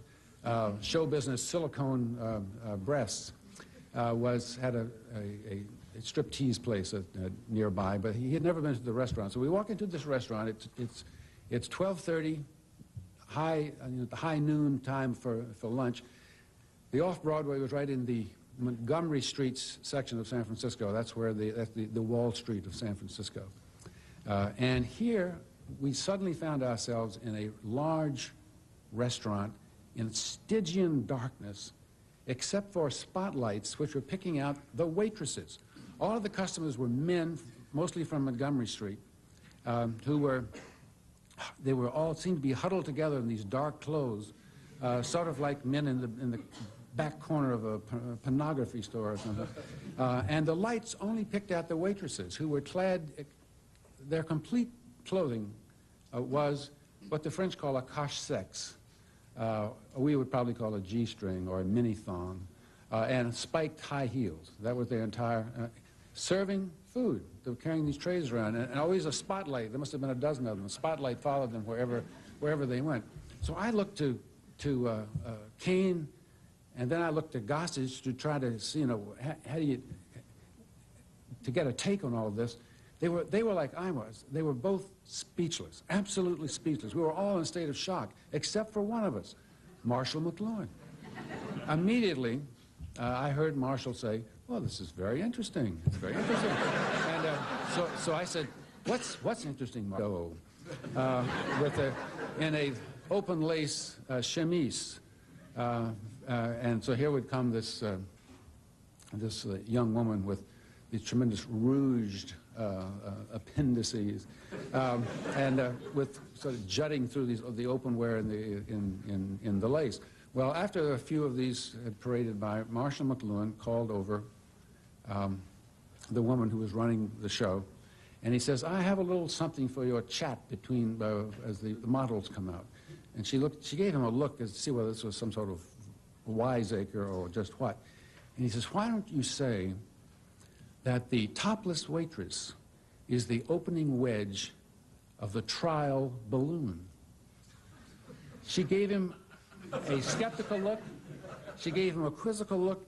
show business silicone breasts, had a striptease place nearby, but he had never been to the restaurant. So we walk into this restaurant. It's 12:30, high noon time for lunch. The off-Broadway was right in the Montgomery Street section of San Francisco. That's the Wall Street of San Francisco. And here we suddenly found ourselves in a large restaurant in Stygian darkness, except for spotlights which were picking out the waitresses. All of the customers were men, mostly from Montgomery Street, they were all seemed to be huddled together in these dark clothes, sort of like men in the back corner of a pornography store or something. And the lights only picked out the waitresses, who were clad, their complete clothing was what the French call a cache-sexe. We would probably call a G-string or a mini-thong, and spiked high heels. That was their entire, serving food. They were carrying these trays around, and always a spotlight. There must have been a dozen of them. A spotlight followed them wherever they went. So I looked to Kane, and then I looked at Gossage to try to see, how do you, to get a take on all of this. They were like I was. They were both speechless, absolutely speechless. We were all in a state of shock, except for one of us, Marshall McLuhan. Immediately, I heard Marshall say, "Well, this is very interesting. It's very interesting." And so I said, "What's interesting, Marshall?" In a open lace chemise, and so here would come this young woman with these tremendous rouged appendices, and with sort of jutting through the openwear in the lace. Well, after a few of these had paraded by, Marshall McLuhan called over the woman who was running the show, and he says, "I have a little something for your chat between as the models come out." And she gave him a look to see whether this was some sort of wiseacre or just what. And he says, "Why don't you say that the topless waitress is the opening wedge of the trial balloon?" She gave him a skeptical look. She gave him a quizzical look.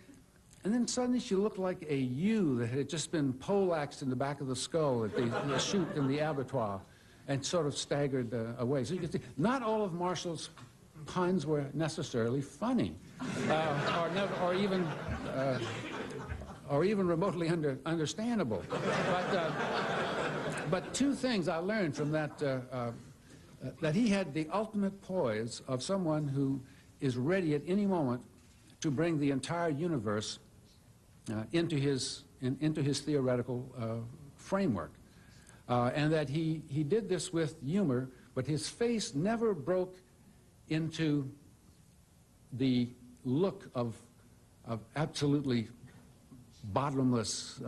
And then suddenly she looked like a ewe that had just been poleaxed in the back of the skull at the chute in the abattoir, and sort of staggered away. So you can see, not all of Marshall's puns were necessarily funny, or even remotely understandable. But two things I learned from that, that he had the ultimate poise of someone who is ready at any moment to bring the entire universe into his theoretical framework, and that he did this with humor, but his face never broke into the look of absolutely bottomless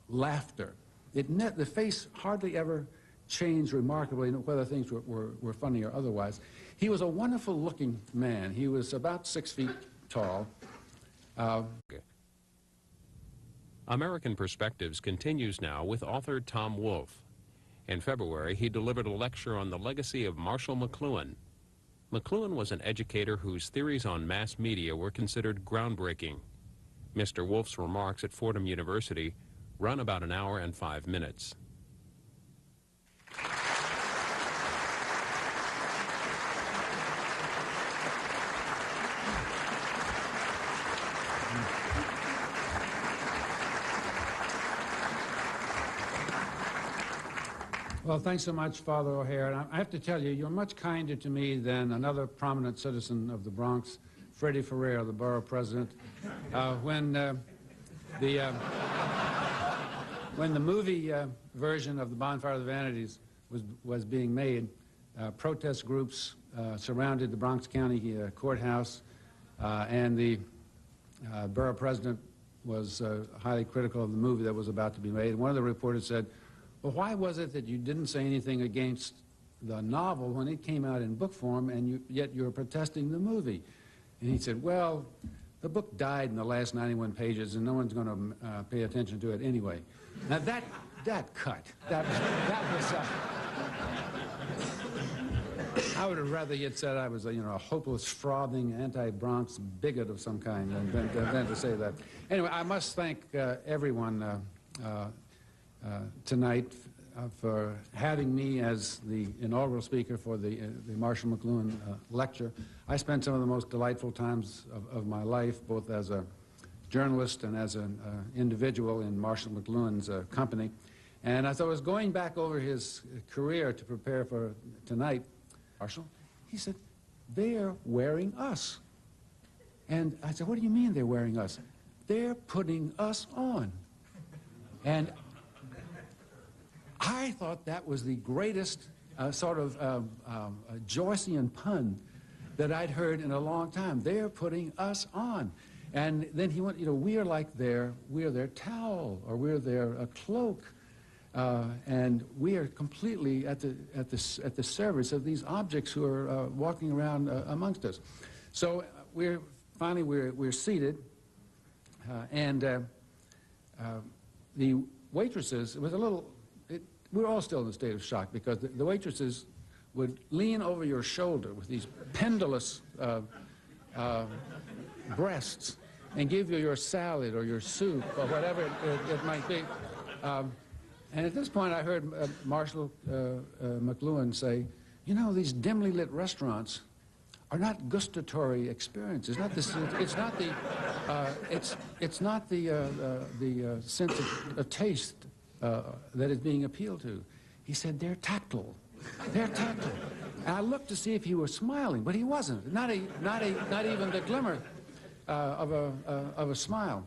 laughter. The face hardly ever changed remarkably, whether things were funny or otherwise. He was a wonderful-looking man. He was about 6 feet tall. American Perspectives continues now with author Tom Wolfe. In February, he delivered a lecture on the legacy of Marshall McLuhan. McLuhan was an educator whose theories on mass media were considered groundbreaking. Mr. Wolfe's remarks at Fordham University run about an hour and 5 minutes. Well, thanks so much, Father O'Hare. And I have to tell you, you're much kinder to me than another prominent citizen of the Bronx, Freddie Ferrer, the borough president. When the movie version of The Bonfire of the Vanities was being made, protest groups surrounded the Bronx County courthouse, and the borough president was highly critical of the movie that was about to be made. And one of the reporters said, "Well, why was it that you didn't say anything against the novel when it came out in book form, and yet you're protesting the movie?" And he said, "Well, the book died in the last 91 pages, and no one's going to pay attention to it anyway." Now that cut, that was I would have rather he had said I was a hopeless, frothing, anti-Bronx bigot of some kind than to say that. Anyway, I must thank everyone tonight for having me as the inaugural speaker for the Marshall McLuhan lecture. I spent some of the most delightful times of my life, both as a journalist and as an individual in Marshall McLuhan's company. And as I was going back over his career to prepare for tonight, Marshall, he said, "They're wearing us." And I said, "What do you mean they're wearing us?" "They're putting us on." And I thought that was the greatest sort of Joycean pun that I'd heard in a long time. They're putting us on. And then he went, we are like we're their towel, or we're their cloak. And we are completely at the service of these objects who are walking around amongst us. So we're seated, and the waitresses, it was a little, we were all still in a state of shock, because the waitresses would lean over your shoulder with these pendulous breasts and give you your salad or your soup or whatever it might be. And at this point, I heard Marshall McLuhan say, these dimly lit restaurants are not gustatory experiences. It's not the sense of taste that is being appealed to. He said, they're tactile. They're tactile. And I looked to see if he was smiling, but he wasn't. Not even the glimmer of a smile.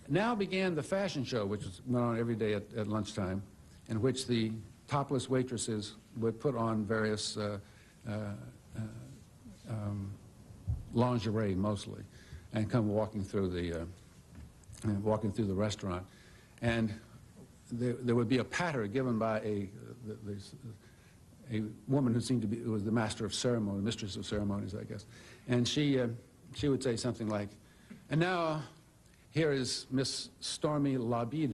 Now began the fashion show, which went on every day at lunchtime, in which the topless waitresses would put on various lingerie mostly, and come walking through the restaurant, and there would be a patter given by a woman who seemed to be, who was the master of ceremony, mistress of ceremonies, I guess, and she would say something like, "And now, here is Miss Stormy Labide."